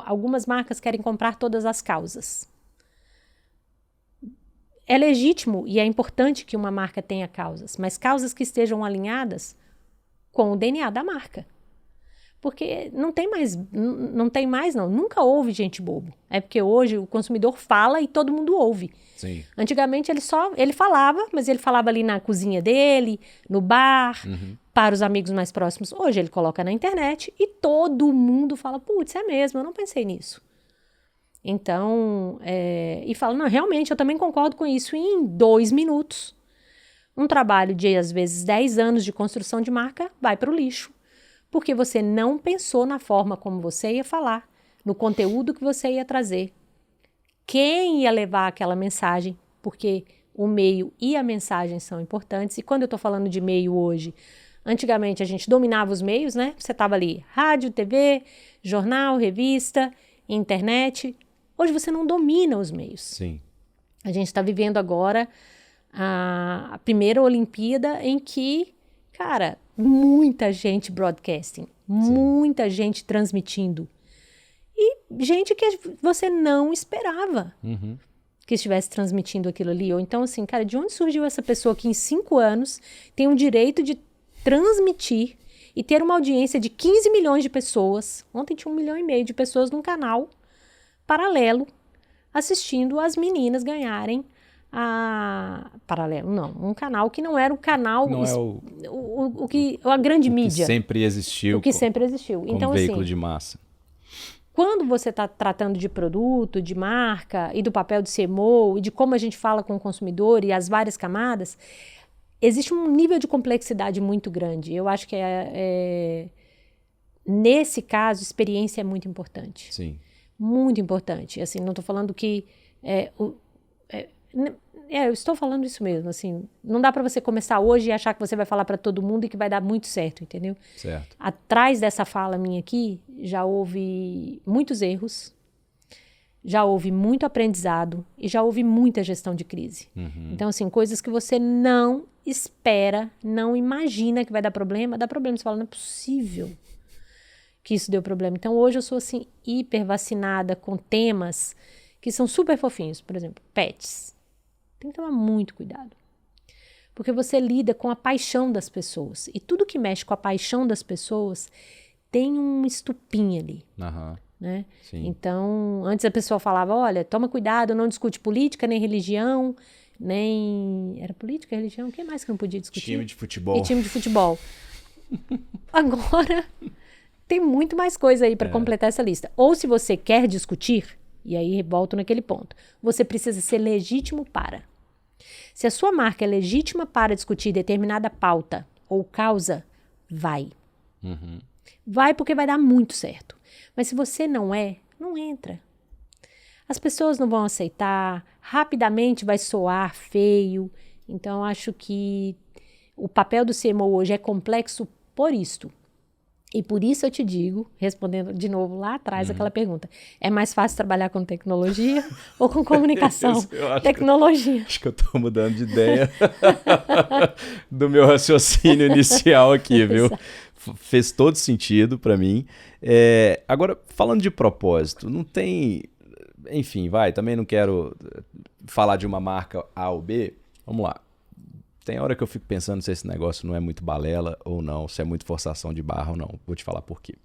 algumas marcas querem comprar todas as causas. É legítimo e é importante que uma marca tenha causas, mas causas que estejam alinhadas com o DNA da marca. Porque não tem mais, nunca houve gente bobo. É porque hoje o consumidor fala e todo mundo ouve. Sim. Antigamente ele falava, mas ele falava ali na cozinha dele, no bar, para os amigos mais próximos. Hoje ele coloca na internet e todo mundo fala, putz, é mesmo, eu não pensei nisso. Então, e fala, não, realmente, eu também concordo com isso. E em 2 minutos, um trabalho de, às vezes, 10 anos de construção de marca vai para o lixo. Porque você não pensou na forma como você ia falar, no conteúdo que você ia trazer. Quem ia levar aquela mensagem, porque o meio e a mensagem são importantes. E quando eu estou falando de meio hoje, antigamente a gente dominava os meios, né? Você estava ali, rádio, TV, jornal, revista, internet. Hoje você não domina os meios. Sim. A gente está vivendo agora a primeira Olimpíada em que, cara, muita gente broadcasting, muita gente transmitindo. E gente que você não esperava que estivesse transmitindo aquilo ali. Ou então, assim, cara, de onde surgiu essa pessoa que em 5 anos tem o direito de transmitir e ter uma audiência de 15 milhões de pessoas? Ontem tinha 1,5 milhão de pessoas num canal paralelo assistindo as meninas ganharem paralelo, não, um canal que não era o canal, não a grande mídia. Que sempre existiu. O que sempre existiu. Como então, veículo assim, de massa. Quando você está tratando de produto, de marca e do papel de CMO e de como a gente fala com o consumidor e as várias camadas, existe um nível de complexidade muito grande. Eu acho que nesse caso, experiência é muito importante. Sim. Muito importante. Assim, não estou falando que eu estou falando isso mesmo, assim, não dá para você começar hoje e achar que você vai falar para todo mundo e que vai dar muito certo, entendeu? Certo. Atrás dessa fala minha aqui, já houve muitos erros, já houve muito aprendizado e já houve muita gestão de crise. Então, assim, coisas que você não espera, não imagina que vai dar problema, dá problema. Você fala, não é possível que isso deu problema. Então, hoje eu sou, assim, hiper vacinada com temas que são super fofinhos. Por exemplo, pets. Tem que tomar muito cuidado. Porque você lida com a paixão das pessoas. E tudo que mexe com a paixão das pessoas tem um estupim ali. Né? Sim. Então, antes a pessoa falava, olha, toma cuidado, não discute política, nem religião, nem... Era política, religião? O que mais que não podia discutir? Time de futebol. E time de futebol. Agora, tem muito mais coisa aí para completar essa lista. Ou se você quer discutir, e aí volto naquele ponto, você precisa ser legítimo para. Se a sua marca é legítima para discutir determinada pauta ou causa, vai. Vai porque vai dar muito certo. Mas se você não entra. As pessoas não vão aceitar, rapidamente vai soar feio. Então, acho que o papel do CMO hoje é complexo por isto. E por isso eu te digo, respondendo de novo lá atrás aquela pergunta, é mais fácil trabalhar com tecnologia ou com comunicação? Tecnologia. Acho que eu estou mudando de ideia do meu raciocínio inicial aqui, viu? Fez todo sentido para mim. Agora, falando de propósito, não tem... Enfim, também não quero falar de uma marca A ou B. Vamos lá. Tem hora que eu fico pensando se esse negócio não é muito balela ou não, se é muito forçação de barra ou não. Vou te falar por quê.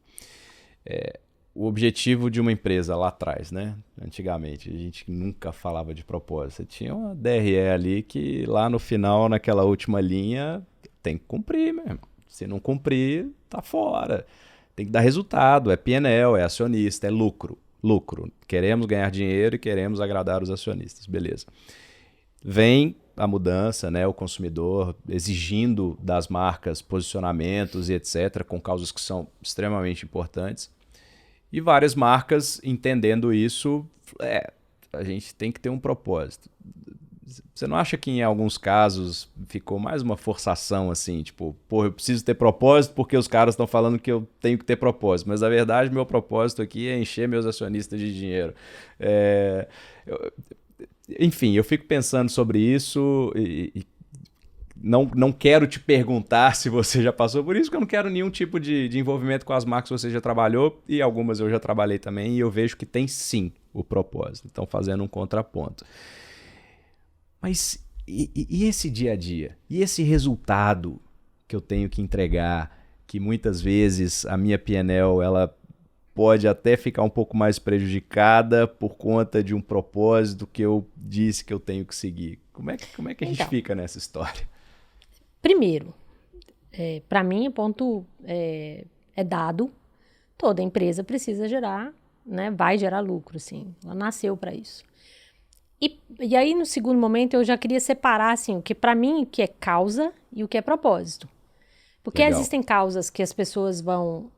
o objetivo de uma empresa lá atrás, né? Antigamente, a gente nunca falava de propósito. Você tinha uma DRE ali que lá no final, naquela última linha, tem que cumprir mesmo. Se não cumprir, tá fora. Tem que dar resultado, é P&L, é acionista, é lucro. Lucro. Queremos ganhar dinheiro e queremos agradar os acionistas. Beleza. Vem a mudança, né? O consumidor exigindo das marcas posicionamentos e etc., com causas que são extremamente importantes. E várias marcas entendendo isso, a gente tem que ter um propósito. Você não acha que em alguns casos ficou mais uma forçação assim, tipo, pô, eu preciso ter propósito porque os caras estão falando que eu tenho que ter propósito, mas na verdade meu propósito aqui é encher meus acionistas de dinheiro. Enfim, eu fico pensando sobre isso e não quero te perguntar se você já passou por isso, porque eu não quero nenhum tipo de envolvimento com as marcas que você já trabalhou, e algumas eu já trabalhei também, e eu vejo que tem sim o propósito. Então, fazendo um contraponto. Mas e esse dia a dia? E esse resultado que eu tenho que entregar, que muitas vezes a minha P&L, ela pode até ficar um pouco mais prejudicada por conta de um propósito que eu disse que eu tenho que seguir. Como é que a gente fica nessa história? Primeiro, para mim, o ponto é dado. Toda empresa precisa gerar, né, vai gerar lucro, sim. Ela nasceu para isso. E aí, no segundo momento, eu já queria separar, assim, o que para mim o que é causa e o que é propósito. Porque Legal. Existem causas que as pessoas vão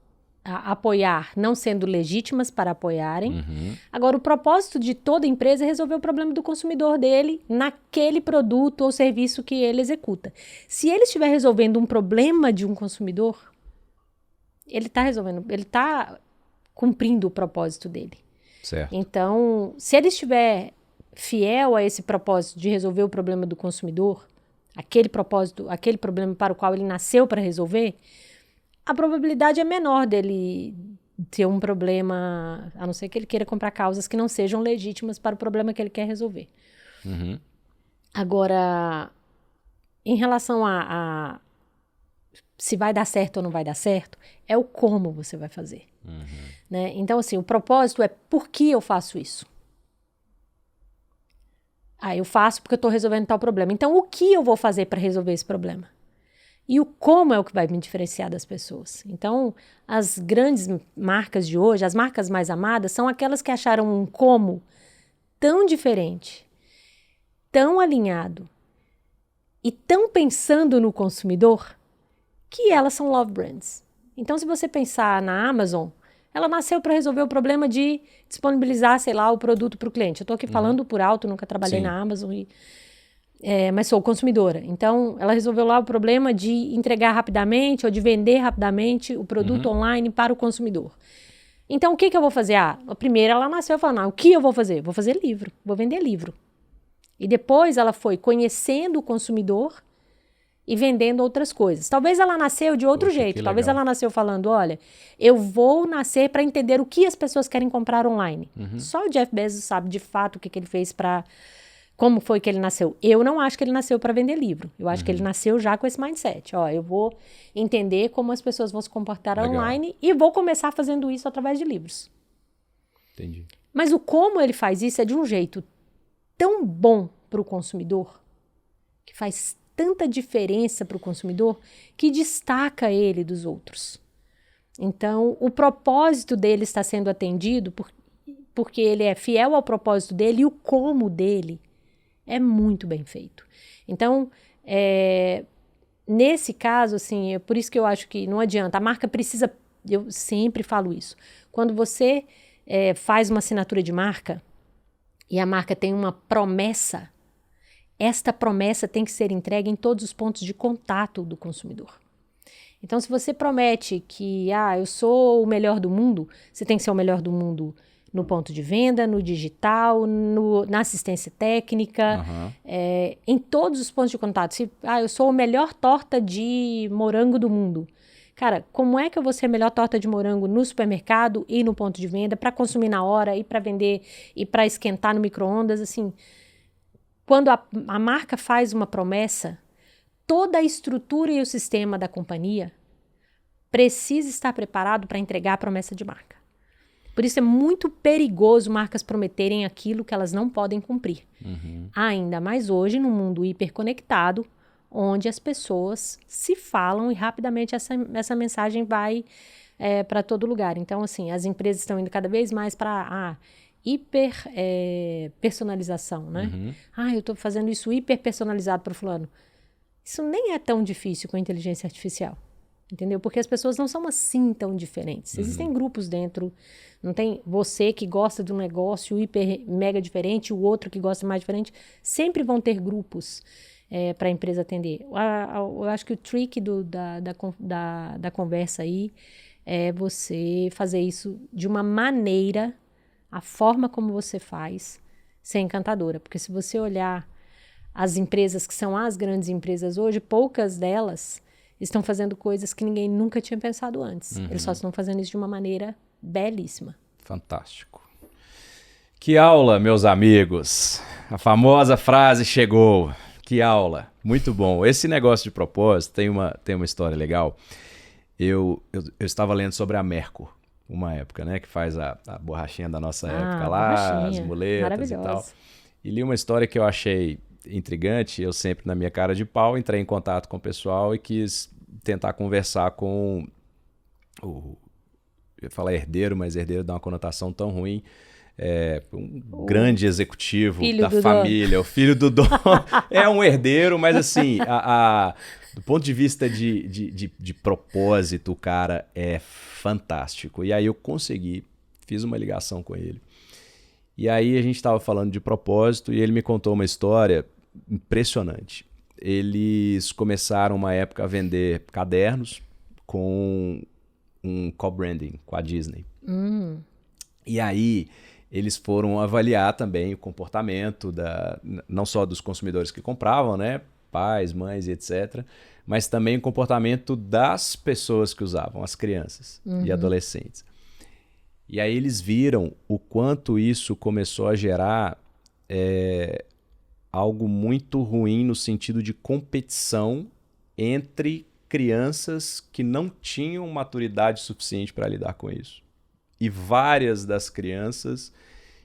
apoiar, não sendo legítimas para apoiarem. Uhum. Agora, o propósito de toda empresa é resolver o problema do consumidor dele naquele produto ou serviço que ele executa. Se ele estiver resolvendo um problema de um consumidor, ele está cumprindo o propósito dele. Certo. Então, se ele estiver fiel a esse propósito de resolver o problema do consumidor, aquele problema para o qual ele nasceu para resolver, a probabilidade é menor dele ter um problema, a não ser que ele queira comprar causas que não sejam legítimas para o problema que ele quer resolver. Uhum. Agora, em relação a se vai dar certo ou não vai dar certo, é o como você vai fazer. Uhum. Né? Então, assim, o propósito é por que eu faço isso? Eu faço porque eu estou resolvendo tal problema. Então, o que eu vou fazer para resolver esse problema? E o como é o que vai me diferenciar das pessoas. Então, as grandes marcas de hoje, as marcas mais amadas, são aquelas que acharam um como tão diferente, tão alinhado e tão pensando no consumidor, que elas são love brands. Então, se você pensar na Amazon, ela nasceu para resolver o problema de disponibilizar, sei lá, o produto para o cliente. Eu estou aqui falando por alto, nunca trabalhei na Amazon, mas sou consumidora. Então, ela resolveu lá o problema de entregar rapidamente ou de vender rapidamente o produto online para o consumidor. Então, o que eu vou fazer? A primeira ela nasceu falando, o que eu vou fazer? Vou fazer livro, vou vender livro. E depois ela foi conhecendo o consumidor e vendendo outras coisas. Talvez ela nasceu de outro jeito. Talvez ela nasceu falando, olha, eu vou nascer para entender o que as pessoas querem comprar online. Só o Jeff Bezos sabe de fato o que ele fez para... Como foi que ele nasceu? Eu não acho que ele nasceu para vender livro. Eu acho que ele nasceu já com esse mindset. Eu vou entender como as pessoas vão se comportar online e vou começar fazendo isso através de livros. Entendi. Mas o como ele faz isso é de um jeito tão bom para o consumidor, que faz tanta diferença para o consumidor, que destaca ele dos outros. Então, o propósito dele está sendo atendido porque ele é fiel ao propósito dele e o como dele é muito bem feito. Então, nesse caso, assim, é por isso que eu acho que não adianta. A marca precisa, eu sempre falo isso, quando você faz uma assinatura de marca e a marca tem uma promessa, esta promessa tem que ser entregue em todos os pontos de contato do consumidor. Então, se você promete que eu sou o melhor do mundo, você tem que ser o melhor do mundo no ponto de venda, no digital, na assistência técnica, em todos os pontos de contato. Se, eu sou a melhor torta de morango do mundo. Cara, como é que eu vou ser a melhor torta de morango no supermercado e no ponto de venda para consumir na hora e para vender e para esquentar no micro-ondas, assim... Quando a marca faz uma promessa, toda a estrutura e o sistema da companhia precisa estar preparado para entregar a promessa de marca. Por isso é muito perigoso marcas prometerem aquilo que elas não podem cumprir. Ainda mais hoje, num mundo hiperconectado, onde as pessoas se falam e rapidamente essa mensagem vai para todo lugar. Então, assim, as empresas estão indo cada vez mais para personalização, né? Eu estou fazendo isso hiper personalizado para o fulano. Isso nem é tão difícil com a inteligência artificial, entendeu? Porque as pessoas não são assim tão diferentes. Existem grupos dentro, não tem você que gosta de um negócio hiper, mega diferente, o outro que gosta mais diferente. Sempre vão ter grupos para a empresa atender. Eu acho que o trick da conversa aí é você fazer isso de uma maneira, a forma como você faz, ser encantadora. Porque se você olhar as empresas que são as grandes empresas hoje, poucas delas estão fazendo coisas que ninguém nunca tinha pensado antes. Eles só estão fazendo isso de uma maneira belíssima. Fantástico. Que aula, meus amigos. A famosa frase chegou. Que aula. Muito bom. Esse negócio de propósito tem uma história legal. Eu estava lendo sobre a Merco, uma época, né? Que faz a borrachinha da nossa época lá, as muletas e tal. E li uma história que eu achei intrigante. Eu sempre, na minha cara de pau, entrei em contato com o pessoal e quis tentar conversar com eu ia falar herdeiro, mas herdeiro dá uma conotação tão ruim. Um grande executivo da família, o filho do dono. É um herdeiro, mas assim, do ponto de vista de propósito, o cara é fantástico. E aí eu fiz uma ligação com ele. E aí a gente estava falando de propósito e ele me contou uma história impressionante. Eles começaram uma época a vender cadernos com um co-branding com a Disney. E aí eles foram avaliar também o comportamento não só dos consumidores que compravam, né? Pais, mães e etc. Mas também o comportamento das pessoas que usavam, as crianças e adolescentes. E aí eles viram o quanto isso começou a gerar algo muito ruim no sentido de competição entre crianças que não tinham maturidade suficiente para lidar com isso. E várias das crianças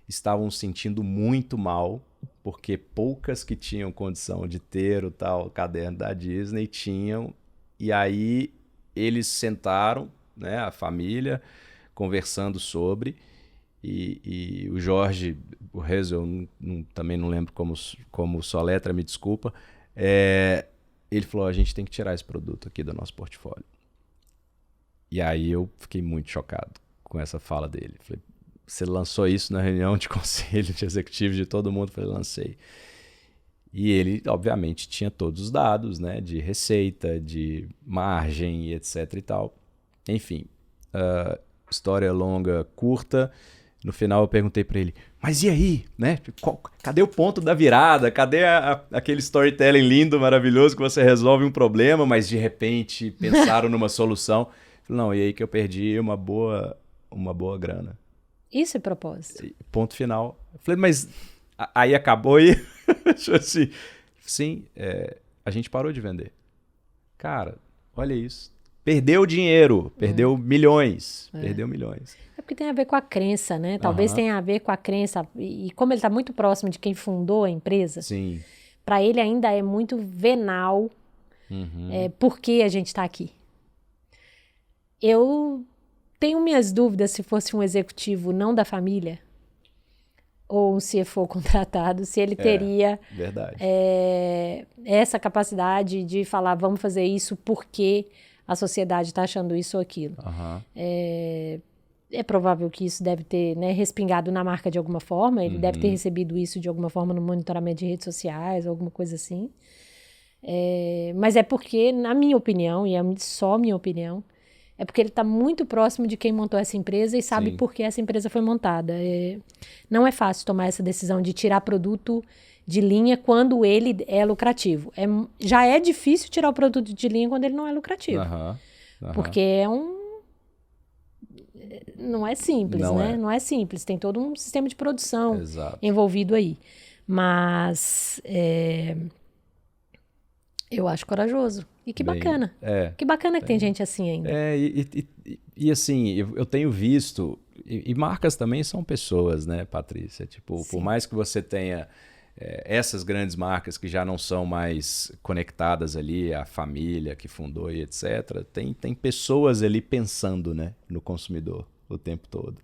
estavam sentindo muito mal, porque poucas que tinham condição de ter o tal caderno da Disney tinham. E aí eles sentaram, né, a família, conversando sobre, e o Jorge, o Rezo, eu também não lembro como soletra, me desculpa, ele falou, a gente tem que tirar esse produto aqui do nosso portfólio. E aí eu fiquei muito chocado com essa fala dele. Falei, você lançou isso na reunião de conselho de executivo de todo mundo? Falei, lancei. E ele, obviamente, tinha todos os dados, né, de receita, de margem e etc e tal. Enfim, história longa, curta. No final eu perguntei para ele, mas e aí? Né? Cadê o ponto da virada? Cadê aquele storytelling lindo, maravilhoso que você resolve um problema, mas de repente pensaram numa solução? Falei, não, e aí que eu perdi uma boa grana. Isso é propósito. Ponto final. Falei, mas aí acabou e... assim, sim, a gente parou de vender. Cara, olha isso. Perdeu dinheiro, perdeu milhões. Perdeu milhões. É porque tem a ver com a crença, né? Talvez tenha a ver com a crença. E como ele está muito próximo de quem fundou a empresa, para ele ainda é muito venal por que a gente está aqui. Eu tenho minhas dúvidas se fosse um executivo não da família ou se for contratado, se ele teria essa capacidade de falar, vamos fazer isso porque a sociedade está achando isso ou aquilo. É provável que isso deve ter, né, respingado na marca de alguma forma, ele deve ter recebido isso de alguma forma no monitoramento de redes sociais, alguma coisa assim. Mas é porque, na minha opinião, e é só minha opinião, é porque ele está muito próximo de quem montou essa empresa e sabe por que essa empresa foi montada. Não é fácil tomar essa decisão de tirar produto de linha quando ele é lucrativo. Já é difícil tirar o produto de linha quando ele não é lucrativo. Porque não é simples, né? Não é simples. Tem todo um sistema de produção envolvido aí. Mas eu acho corajoso. E que bacana. Que bacana que tem gente assim ainda. E assim, eu tenho visto E marcas também são pessoas, né, Patrícia? Tipo, Sim. por mais que você tenha essas grandes marcas que já não são mais conectadas ali à família que fundou e etc., tem pessoas ali pensando, né, no consumidor o tempo todo.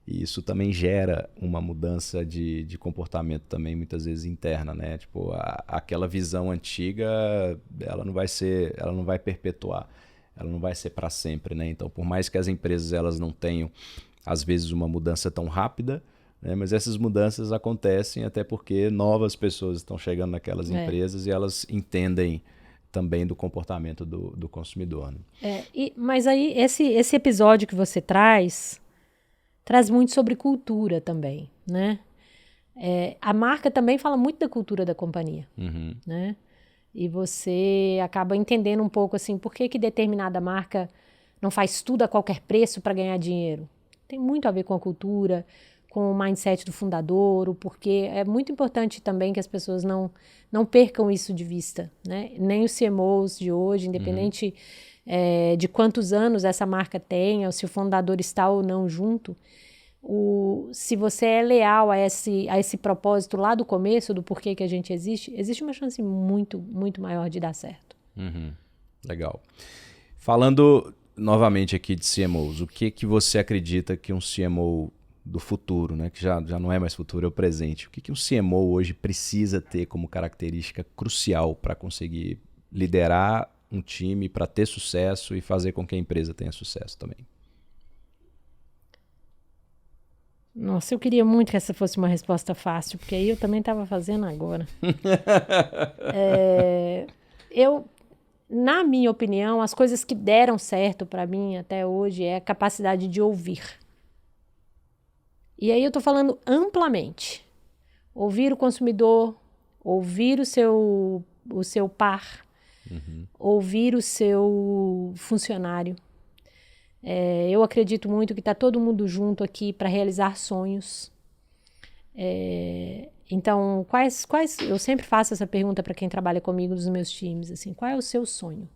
E isso também gera uma mudança de comportamento também, muitas vezes interna, né? Tipo, aquela visão antiga, ela não vai perpetuar, ela não vai ser para sempre, né? Então, por mais que as empresas elas não tenham, às vezes, uma mudança tão rápida, né? Mas essas mudanças acontecem até porque novas pessoas estão chegando naquelas empresas e elas entendem também do comportamento do consumidor. Né? Mas aí, esse episódio que você traz muito sobre cultura também, né? A marca também fala muito da cultura da companhia, né? E você acaba entendendo um pouco assim, por que determinada marca não faz tudo a qualquer preço para ganhar dinheiro. Tem muito a ver com a cultura, com o mindset do fundador, porque é muito importante também que as pessoas não percam isso de vista, né? Nem os CMOs de hoje, independente de quantos anos essa marca tem, ou se o fundador está ou não junto, se você é leal a esse propósito lá do começo, do porquê que a gente existe uma chance muito, muito maior de dar certo. Legal. Falando novamente aqui de CMOs, o que você acredita que um CMO do futuro, né, que já não é mais futuro, é o presente, o que um CMO hoje precisa ter como característica crucial para conseguir liderar um time, para ter sucesso e fazer com que a empresa tenha sucesso também? Nossa, eu queria muito que essa fosse uma resposta fácil, porque aí eu também estava fazendo agora. Na minha opinião, as coisas que deram certo para mim até hoje é a capacidade de ouvir. E aí eu estou falando amplamente. Ouvir o consumidor, ouvir o seu par, ouvir o seu funcionário. Eu acredito muito que está todo mundo junto aqui para realizar sonhos. Então, eu sempre faço essa pergunta para quem trabalha comigo nos meus times, assim, qual é o seu sonho?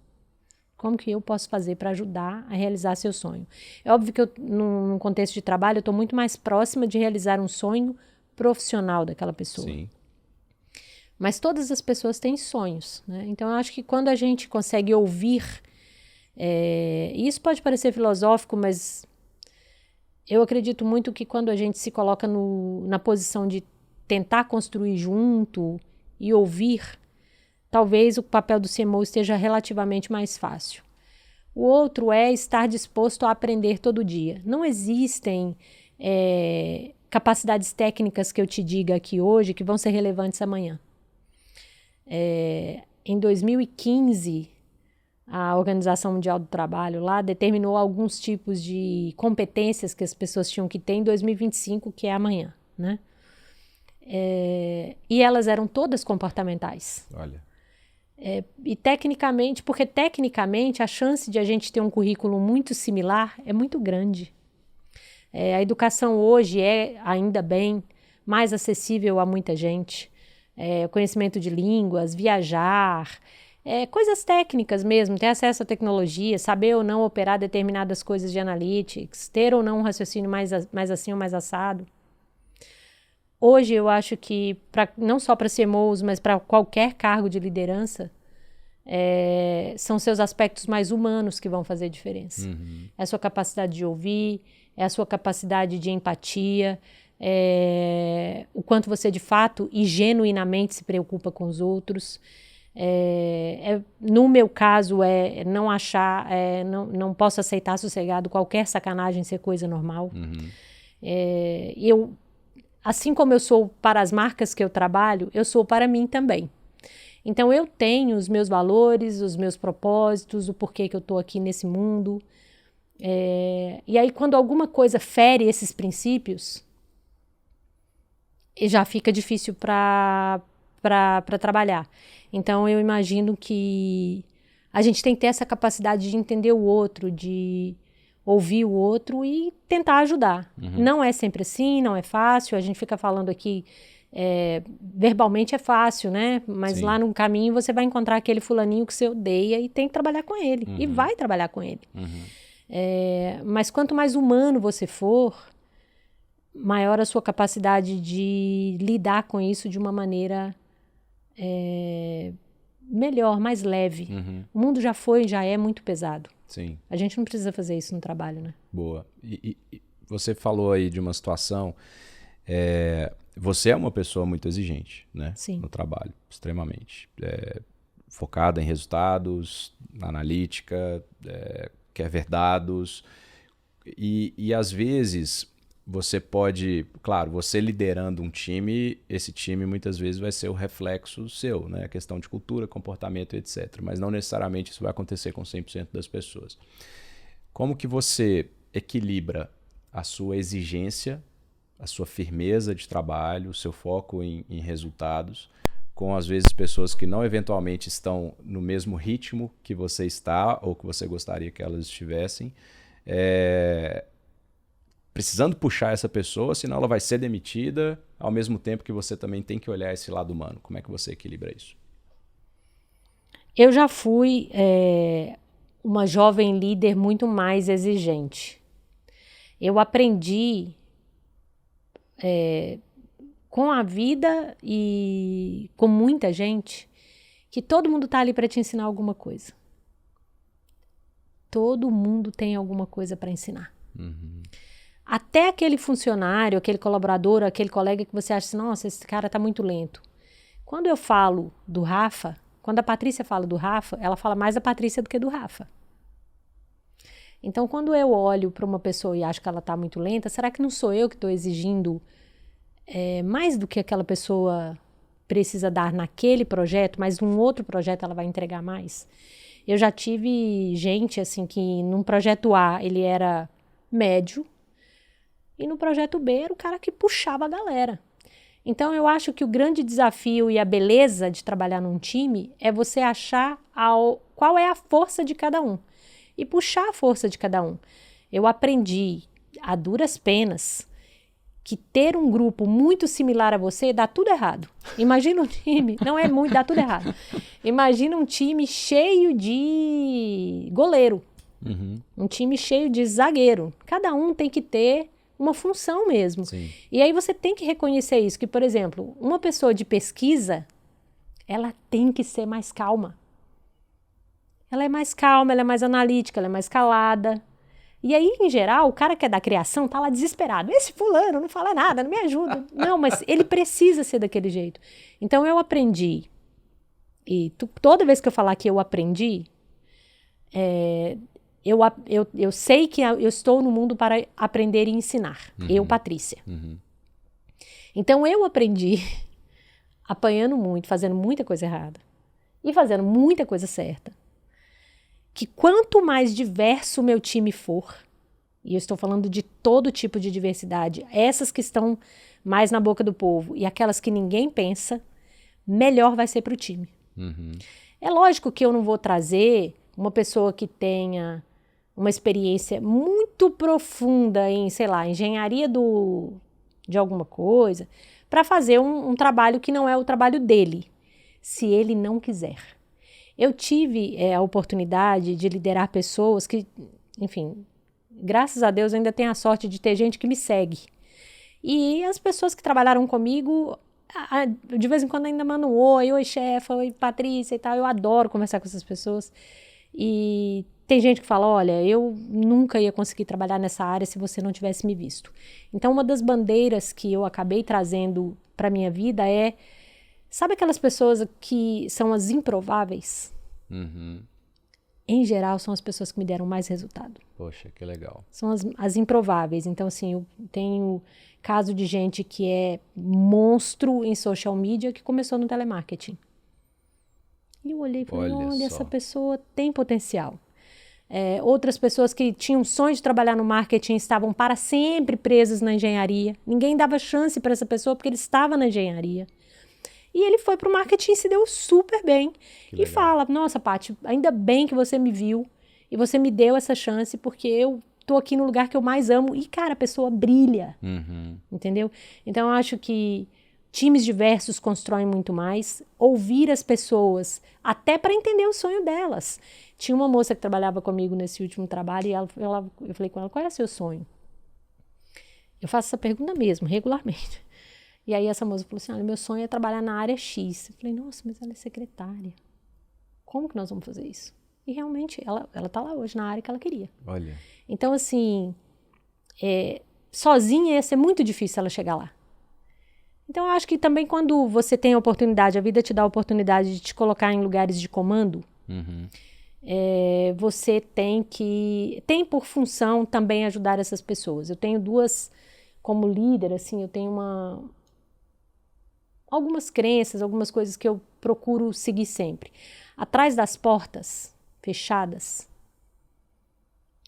Como que eu posso fazer para ajudar a realizar seu sonho? É óbvio que num contexto de trabalho, eu estou muito mais próxima de realizar um sonho profissional daquela pessoa. Sim. Mas todas as pessoas têm sonhos, né? Então, eu acho que quando a gente consegue ouvir, e isso pode parecer filosófico, mas eu acredito muito que quando a gente se coloca na posição de tentar construir junto e ouvir, talvez o papel do CMO esteja relativamente mais fácil. O outro é estar disposto a aprender todo dia. Não existem capacidades técnicas que eu te diga aqui hoje que vão ser relevantes amanhã. Em 2015, a Organização Mundial do Trabalho lá determinou alguns tipos de competências que as pessoas tinham que ter em 2025, que é amanhã, né? E elas eram todas comportamentais. Olha. E tecnicamente, porque tecnicamente a chance de a gente ter um currículo muito similar é muito grande. A educação hoje é, ainda bem, mais acessível a muita gente. O conhecimento de línguas, viajar, coisas técnicas mesmo, ter acesso à tecnologia, saber ou não operar determinadas coisas de analytics, ter ou não um raciocínio mais assim ou mais assado. Hoje eu acho que, não só para CMOs, mas para qualquer cargo de liderança, são seus aspectos mais humanos que vão fazer a diferença. É a sua capacidade de ouvir, é a sua capacidade de empatia, o quanto você de fato e genuinamente se preocupa com os outros. No meu caso, não achar, não posso aceitar sossegado qualquer sacanagem ser coisa normal. Assim como eu sou para as marcas que eu trabalho, eu sou para mim também. Então, eu tenho os meus valores, os meus propósitos, o porquê que eu estou aqui nesse mundo. E aí, quando alguma coisa fere esses princípios, já fica difícil para trabalhar. Então, eu imagino que a gente tem que ter essa capacidade de entender o outro, de ouvir o outro e tentar ajudar. Não é sempre assim, não é fácil, a gente fica falando aqui, verbalmente é fácil, né? Mas Sim. lá no caminho você vai encontrar aquele fulaninho que você odeia e tem que trabalhar com ele, e vai trabalhar com ele. Mas quanto mais humano você for, maior a sua capacidade de lidar com isso de uma maneira melhor, mais leve. O mundo já é muito pesado. Sim. A gente não precisa fazer isso no trabalho, né? Boa. E você falou aí de uma situação, você é uma pessoa muito exigente, né? Sim. No trabalho, extremamente. Focada em resultados, analítica, quer ver dados. E às vezes você pode, claro, você liderando um time, esse time muitas vezes vai ser o reflexo seu, né? A questão de cultura, comportamento, etc. Mas não necessariamente isso vai acontecer com 100% das pessoas. Como que você equilibra a sua exigência, a sua firmeza de trabalho, o seu foco em resultados, com às vezes pessoas que não eventualmente estão no mesmo ritmo que você está ou que você gostaria que elas estivessem, precisando puxar essa pessoa, senão ela vai ser demitida, ao mesmo tempo que você também tem que olhar esse lado humano. Como é que você equilibra isso? Eu já fui uma jovem líder muito mais exigente. Eu aprendi com a vida e com muita gente que todo mundo está ali para te ensinar alguma coisa. Todo mundo tem alguma coisa para ensinar. Até aquele funcionário, aquele colaborador, aquele colega que você acha assim, nossa, esse cara está muito lento. Quando eu falo do Rafa, quando a Patrícia fala do Rafa, ela fala mais da Patrícia do que do Rafa. Então, quando eu olho para uma pessoa e acho que ela está muito lenta, será que não sou eu que estou exigindo mais do que aquela pessoa precisa dar naquele projeto, mas num outro projeto ela vai entregar mais? Eu já tive gente assim que num projeto A ele era médio e no projeto B era o cara que puxava a galera. Então eu acho que o grande desafio e a beleza de trabalhar num time é você achar qual é a força de cada um e puxar a força de cada um. Eu aprendi a duras penas que ter um grupo muito similar a você dá tudo errado. Imagina um time, não é muito, dá tudo errado. Imagina um time cheio de goleiro, um time cheio de zagueiro. Cada um tem que ter uma função mesmo. Sim. E aí você tem que reconhecer isso, que, por exemplo, uma pessoa de pesquisa, ela tem que ser mais calma. Ela é mais calma, ela é mais analítica, ela é mais calada. E aí, em geral, o cara que é da criação tá lá desesperado. Esse fulano não fala nada, não me ajuda. Não, mas ele precisa ser daquele jeito. Então, eu aprendi. E toda vez que eu falar que eu aprendi, eu sei que eu estou no mundo para aprender e ensinar. Eu, Patrícia. Então, eu aprendi apanhando muito, fazendo muita coisa errada e fazendo muita coisa certa. Que quanto mais diverso o meu time for, e eu estou falando de todo tipo de diversidade, essas que estão mais na boca do povo e aquelas que ninguém pensa, melhor vai ser para o time. É lógico que eu não vou trazer uma pessoa que tenha uma experiência muito profunda em, sei lá, engenharia de alguma coisa, para fazer um trabalho que não é o trabalho dele, se ele não quiser. Eu tive a oportunidade de liderar pessoas que, enfim, graças a Deus ainda tenho a sorte de ter gente que me segue. E as pessoas que trabalharam comigo, de vez em quando ainda mandam um oi chefe, oi Patrícia e tal. Eu adoro conversar com essas pessoas. E tem gente que fala, olha, eu nunca ia conseguir trabalhar nessa área se você não tivesse me visto. Então, uma das bandeiras que eu acabei trazendo para minha vida é... Sabe aquelas pessoas que são as improváveis? Em geral, são as pessoas que me deram mais resultado. Poxa, que legal. São as improváveis. Então, assim, eu tenho caso de gente que é monstro em social media que começou no telemarketing. E eu olhei e falei, olha, essa pessoa tem potencial. Outras pessoas que tinham sonho de trabalhar no marketing estavam para sempre presas na engenharia. Ninguém dava chance para essa pessoa porque ele estava na engenharia. E ele foi para o marketing e se deu super bem. E fala, nossa, Paty, ainda bem que você me viu e você me deu essa chance, porque eu tô aqui no lugar que eu mais amo. E, cara, a pessoa brilha. Entendeu? Então, eu acho que times diversos constroem muito mais. Ouvir as pessoas, até para entender o sonho delas. Tinha uma moça que trabalhava comigo nesse último trabalho e eu falei com ela, qual é o seu sonho? Eu faço essa pergunta mesmo, regularmente. E aí essa moça falou assim, olha, meu sonho é trabalhar na área X. Eu falei, nossa, mas ela é secretária. Como que nós vamos fazer isso? E realmente, ela tá lá hoje, na área que ela queria. Olha. Então, assim, sozinha ia ser muito difícil ela chegar lá. Então, eu acho que também quando você tem a oportunidade, a vida te dá a oportunidade de te colocar em lugares de comando, você tem por função também ajudar essas pessoas. Eu tenho como líder, assim, eu tenho algumas crenças, algumas coisas que eu procuro seguir sempre. Atrás das portas fechadas,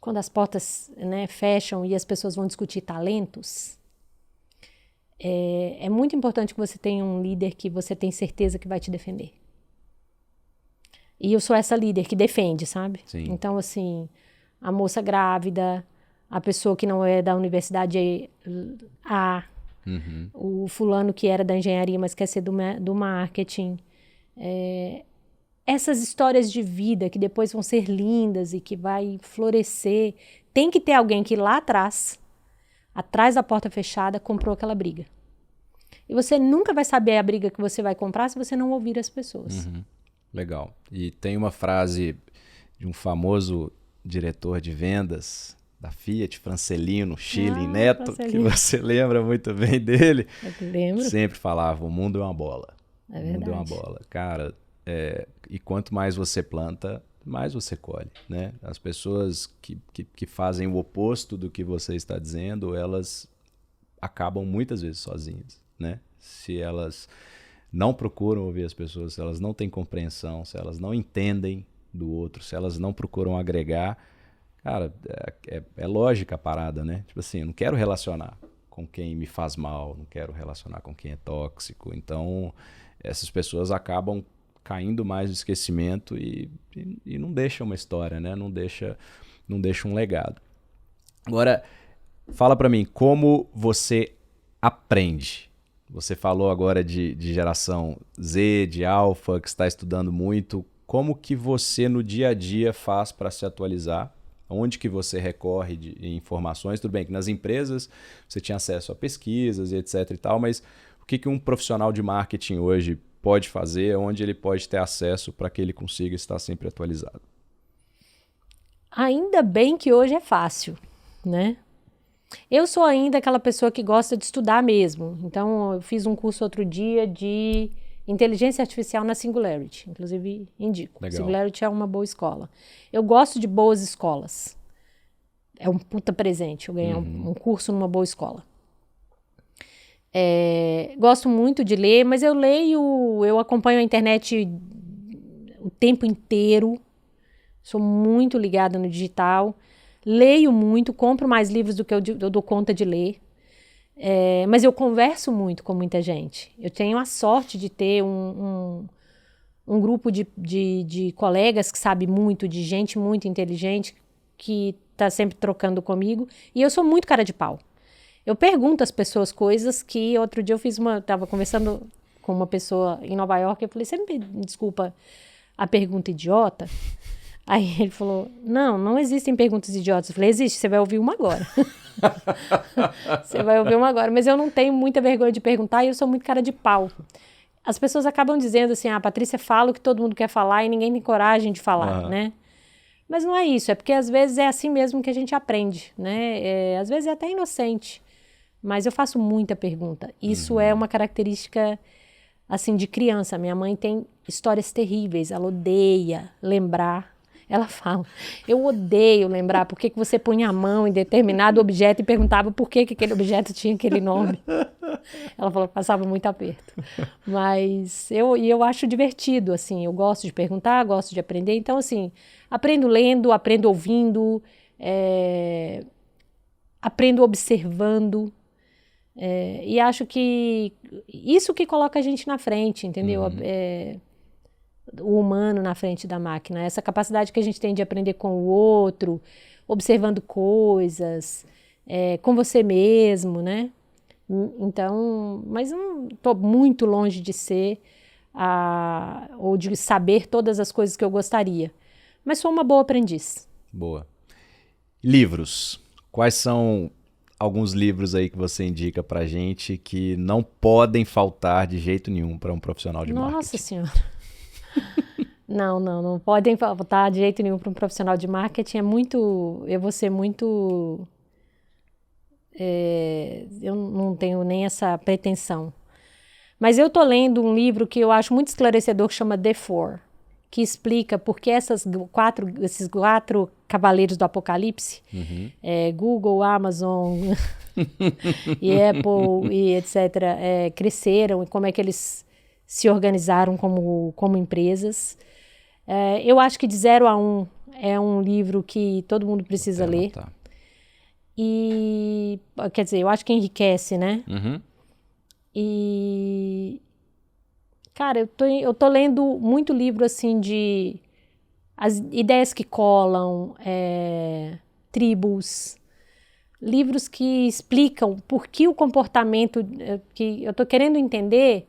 quando as portas, né, fecham e as pessoas vão discutir talentos, é muito importante que você tenha um líder que você tem certeza que vai te defender. E eu sou essa líder que defende, sabe? Sim. Então, assim, a moça grávida, a pessoa que não é da universidade A, o fulano que era da engenharia, mas quer ser do marketing. Essas histórias de vida que depois vão ser lindas e que vai florescer. Tem que ter alguém que lá atrás da porta fechada, comprou aquela briga. E você nunca vai saber a briga que você vai comprar se você não ouvir as pessoas. Legal. E tem uma frase de um famoso diretor de vendas da Fiat, Francelino Schilling Neto, Francelino. que você lembra muito bem dele. Eu lembro. Sempre falava, o mundo é uma bola. É o mundo é uma verdade. bola. Cara, e quanto mais você planta, mais você colhe, né? As pessoas que fazem o oposto do que você está dizendo, elas acabam muitas vezes sozinhas, né? Se elas não procuram ouvir as pessoas, se elas não têm compreensão, se elas não entendem do outro, se elas não procuram agregar, cara, é lógica a parada, né? Tipo assim, eu não quero relacionar com quem me faz mal, não quero relacionar com quem é tóxico. Então, essas pessoas acabam caindo mais no esquecimento e não deixam uma história, né? Não deixa um legado. Agora, fala pra mim, como você aprende? Você falou agora de geração Z, de alfa, que está estudando muito. Como que você no dia a dia faz para se atualizar? Onde que você recorre de informações? Tudo bem que nas empresas você tinha acesso a pesquisas e etc e tal, mas o que um profissional de marketing hoje pode fazer? Onde ele pode ter acesso para que ele consiga estar sempre atualizado? Ainda bem que hoje é fácil, né? Eu sou ainda aquela pessoa que gosta de estudar mesmo. Então, eu fiz um curso outro dia de inteligência artificial na Singularity. Inclusive, indico. Legal. Singularity é uma boa escola. Eu gosto de boas escolas. É um puta presente eu ganhar um curso numa boa escola. Gosto muito de ler, mas eu acompanho a internet o tempo inteiro. Sou muito ligada no digital. Leio muito, compro mais livros do que eu dou conta de ler. Mas eu converso muito com muita gente. Eu tenho a sorte de ter um grupo de colegas que sabe muito, de gente muito inteligente, que está sempre trocando comigo. E eu sou muito cara de pau. Eu pergunto às pessoas coisas que... Outro dia eu estava conversando com uma pessoa em Nova York, eu falei, você me desculpa a pergunta idiota? Aí ele falou, não existem perguntas idiotas. Eu falei, existe, você vai ouvir uma agora. Você vai ouvir uma agora. Mas eu não tenho muita vergonha de perguntar e eu sou muito cara de pau. As pessoas acabam dizendo assim, a Patrícia fala o que todo mundo quer falar e ninguém tem coragem de falar, né? Mas não é isso, é porque às vezes é assim mesmo que a gente aprende, né? Às vezes é até inocente, mas eu faço muita pergunta. Isso é uma característica, assim, de criança. Minha mãe tem histórias terríveis, ela odeia lembrar. Ela fala, eu odeio lembrar por que você punha a mão em determinado objeto e perguntava por que aquele objeto tinha aquele nome. Ela falou que passava muito aperto. Mas eu acho divertido, assim, eu gosto de perguntar, gosto de aprender. Então, assim, aprendo lendo, aprendo ouvindo, aprendo observando. E acho que isso que coloca a gente na frente, entendeu? O humano na frente da máquina, essa capacidade que a gente tem de aprender com o outro, observando coisas, com você mesmo, né? Então, mas não estou muito longe de ser ou de saber todas as coisas que eu gostaria, mas sou uma boa aprendiz. Boa. Livros. Quais são alguns livros aí que você indica pra gente que não podem faltar de jeito nenhum para um profissional de marketing. Nossa Senhora. Não podem faltar de jeito nenhum para um profissional de marketing. Eu vou ser muito... eu não tenho nem essa pretensão. Mas eu tô lendo um livro que eu acho muito esclarecedor, que chama The Four, que explica por que esses quatro cavaleiros do apocalipse, Google, Amazon e Apple e etc., cresceram e como é que eles se organizaram como empresas. Eu acho que de 0 a 1 é um livro que todo mundo precisa ler. E, quer dizer, eu acho que enriquece, né? E, cara, eu tô lendo muito livro, assim, de as ideias que colam, tribos, livros que explicam por que o comportamento, que eu tô querendo entender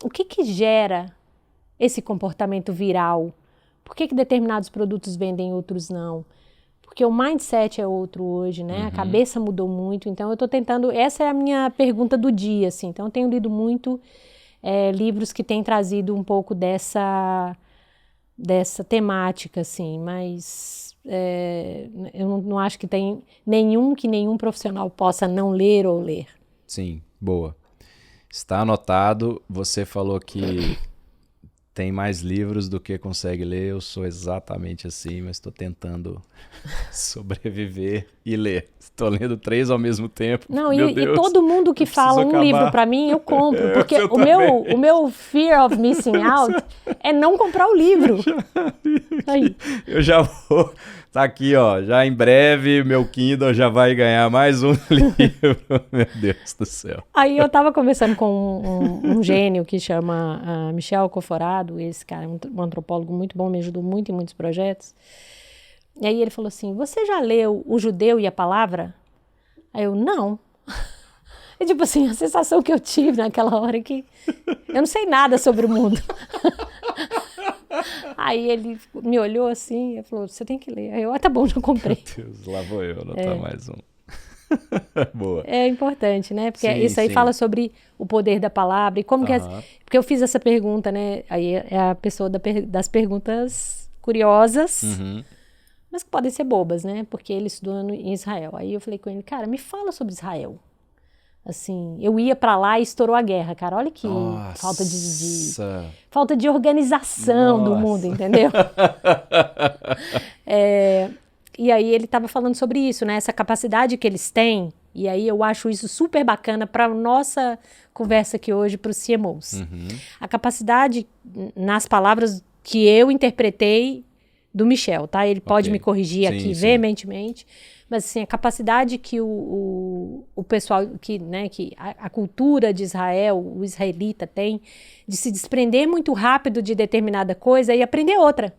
o que gera esse comportamento viral, por que determinados produtos vendem e outros não. Porque o mindset é outro hoje, né? A cabeça mudou muito. Então, eu estou tentando... Essa é a minha pergunta do dia, assim. Então, eu tenho lido muito livros que têm trazido um pouco dessa temática, assim. Mas eu não acho que tem nenhum profissional possa não ler ou ler. Sim, boa. Está anotado. Você falou que tem mais livros do que consegue ler. Eu sou exatamente assim, mas estou tentando sobreviver e ler. Estou lendo 3 ao mesmo tempo. Não, Meu e Deus, todo mundo que fala um livro para mim, eu compro. Porque o meu fear of missing out é não comprar o livro. Aí. Eu já vou... Tá aqui, ó. Já em breve, meu Kindle já vai ganhar mais um livro. Meu Deus do céu. Aí eu tava conversando com um gênio que chama Michel Coforado. Esse cara é um antropólogo muito bom, me ajudou muito em muitos projetos. E aí ele falou assim, você já leu O Judeu e a Palavra? Aí eu, não. E tipo assim, a sensação que eu tive naquela hora é que eu não sei nada sobre o mundo. Aí ele me olhou assim e falou, você tem que ler. Aí eu, tá bom, já comprei. Meu Deus, lá vou eu anotar mais um. Boa. É importante, né? Porque Sim, isso aí sim. fala sobre o poder da palavra e como que... Porque eu fiz essa pergunta, né? Aí é a pessoa das perguntas curiosas, mas que podem ser bobas, né? Porque ele estudou em Israel. Aí eu falei com ele, cara, me fala sobre Israel. Assim, eu ia pra lá e estourou a guerra, cara. Olha que falta de organização do mundo, entendeu? E aí ele estava falando sobre isso, né? Essa capacidade que eles têm. E aí eu acho isso super bacana para nossa conversa aqui hoje para os CMOs. A capacidade, nas palavras que eu interpretei do Michel, tá? Ele pode me corrigir aqui veementemente. Mas assim, a capacidade que o pessoal, que a cultura de Israel, o israelita tem, de se desprender muito rápido de determinada coisa e aprender outra.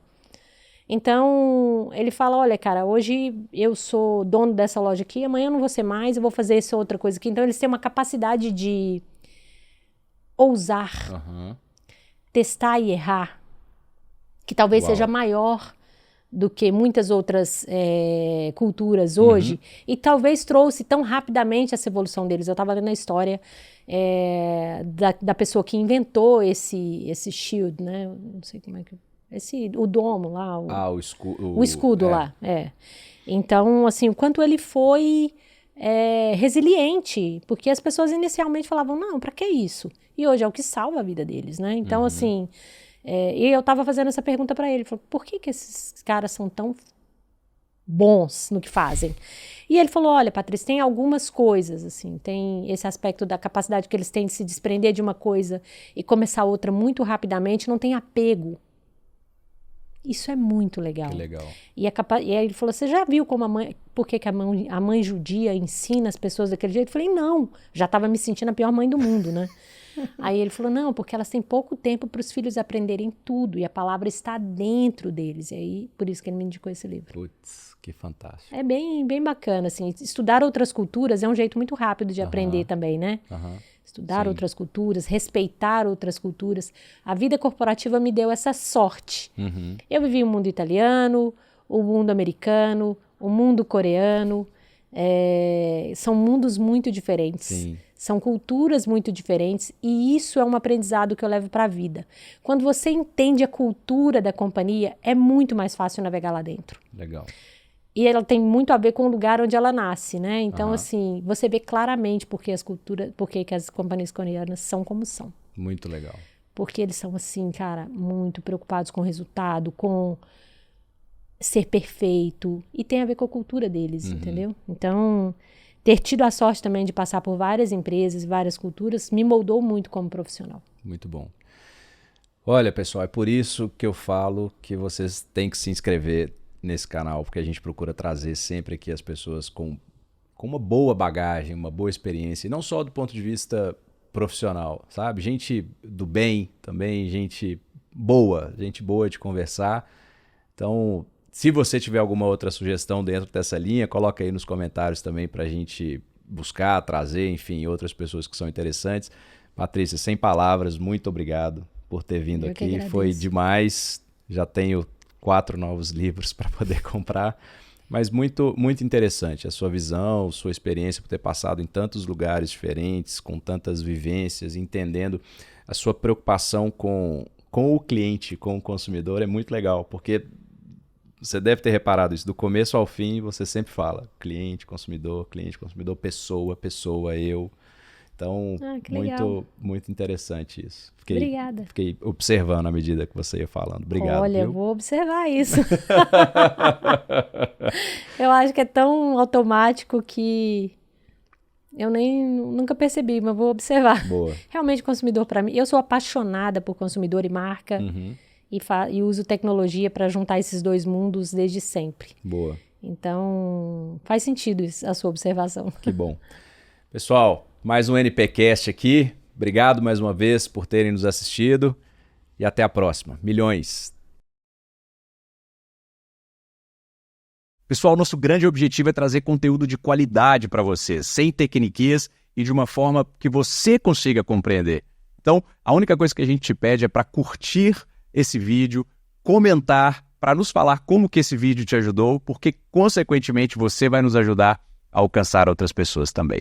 Então, ele fala, olha, cara, hoje eu sou dono dessa loja aqui, amanhã eu não vou ser mais, eu vou fazer essa outra coisa aqui. Então, eles têm uma capacidade de ousar, testar e errar, que talvez seja maior do que muitas outras culturas hoje, e talvez trouxe tão rapidamente essa evolução deles. Eu estava lendo a história da pessoa que inventou esse shield, né? Não sei como é que... o domo lá. O escudo lá, Então, assim, o quanto ele foi resiliente, porque as pessoas inicialmente falavam, não, para que isso? E hoje é o que salva a vida deles, né? Então, assim... e eu estava fazendo essa pergunta para ele, falou, por que esses caras são tão bons no que fazem? E ele falou, olha, Patrícia, tem algumas coisas, assim, tem esse aspecto da capacidade que eles têm de se desprender de uma coisa e começar outra muito rapidamente, não tem apego. Isso é muito legal. Que legal. E aí ele falou, você já viu como por que a mãe judia ensina as pessoas daquele jeito? Eu falei, não, já estava me sentindo a pior mãe do mundo, né? Aí ele falou, não, porque elas têm pouco tempo para os filhos aprenderem tudo, e a palavra está dentro deles. E aí, por isso que ele me indicou esse livro. Putz, que fantástico. É bem, bem bacana, assim, estudar outras culturas é um jeito muito rápido de aprender também, né? Estudar outras culturas, respeitar outras culturas. A vida corporativa me deu essa sorte. Eu vivi o mundo italiano, o mundo americano, o mundo coreano, São mundos muito diferentes. Sim. São culturas muito diferentes e isso é um aprendizado que eu levo para a vida. Quando você entende a cultura da companhia, é muito mais fácil navegar lá dentro. Legal. E ela tem muito a ver com o lugar onde ela nasce, né? Então, assim, você vê claramente por que as companhias coreanas são como são. Muito legal. Porque eles são, assim, cara, muito preocupados com o resultado, com ser perfeito. E tem a ver com a cultura deles, entendeu? Então, ter tido a sorte também de passar por várias empresas, várias culturas, me moldou muito como profissional. Muito bom. Olha, pessoal, é por isso que eu falo que vocês têm que se inscrever nesse canal, porque a gente procura trazer sempre aqui as pessoas com uma boa bagagem, uma boa experiência, e não só do ponto de vista profissional, sabe? Gente do bem também, gente boa de conversar. Então, se você tiver alguma outra sugestão dentro dessa linha, coloca aí nos comentários também para a gente buscar, trazer, enfim, outras pessoas que são interessantes. Patrícia, sem palavras, muito obrigado por ter vindo aqui. Foi demais. Já tenho 4 novos livros para poder comprar, mas muito, muito interessante a sua visão, sua experiência por ter passado em tantos lugares diferentes, com tantas vivências, entendendo a sua preocupação com o cliente, com o consumidor, é muito legal, porque você deve ter reparado isso, do começo ao fim você sempre fala cliente, consumidor, pessoa, eu. Então, muito interessante isso. Obrigada. Fiquei observando à medida que você ia falando. Obrigado. Olha, eu vou observar isso. Eu acho que é tão automático que eu nunca percebi, mas vou observar. Boa. Realmente, consumidor para mim, eu sou apaixonada por consumidor e marca e uso tecnologia para juntar esses dois mundos desde sempre. Boa. Então, faz sentido a sua observação. Que bom. Pessoal, mais um NPcast aqui. Obrigado mais uma vez por terem nos assistido e até a próxima. Milhões! Pessoal, nosso grande objetivo é trazer conteúdo de qualidade para vocês, sem tecniquias e de uma forma que você consiga compreender. Então, a única coisa que a gente te pede é para curtir esse vídeo, comentar, para nos falar como que esse vídeo te ajudou, porque, consequentemente, você vai nos ajudar a alcançar outras pessoas também.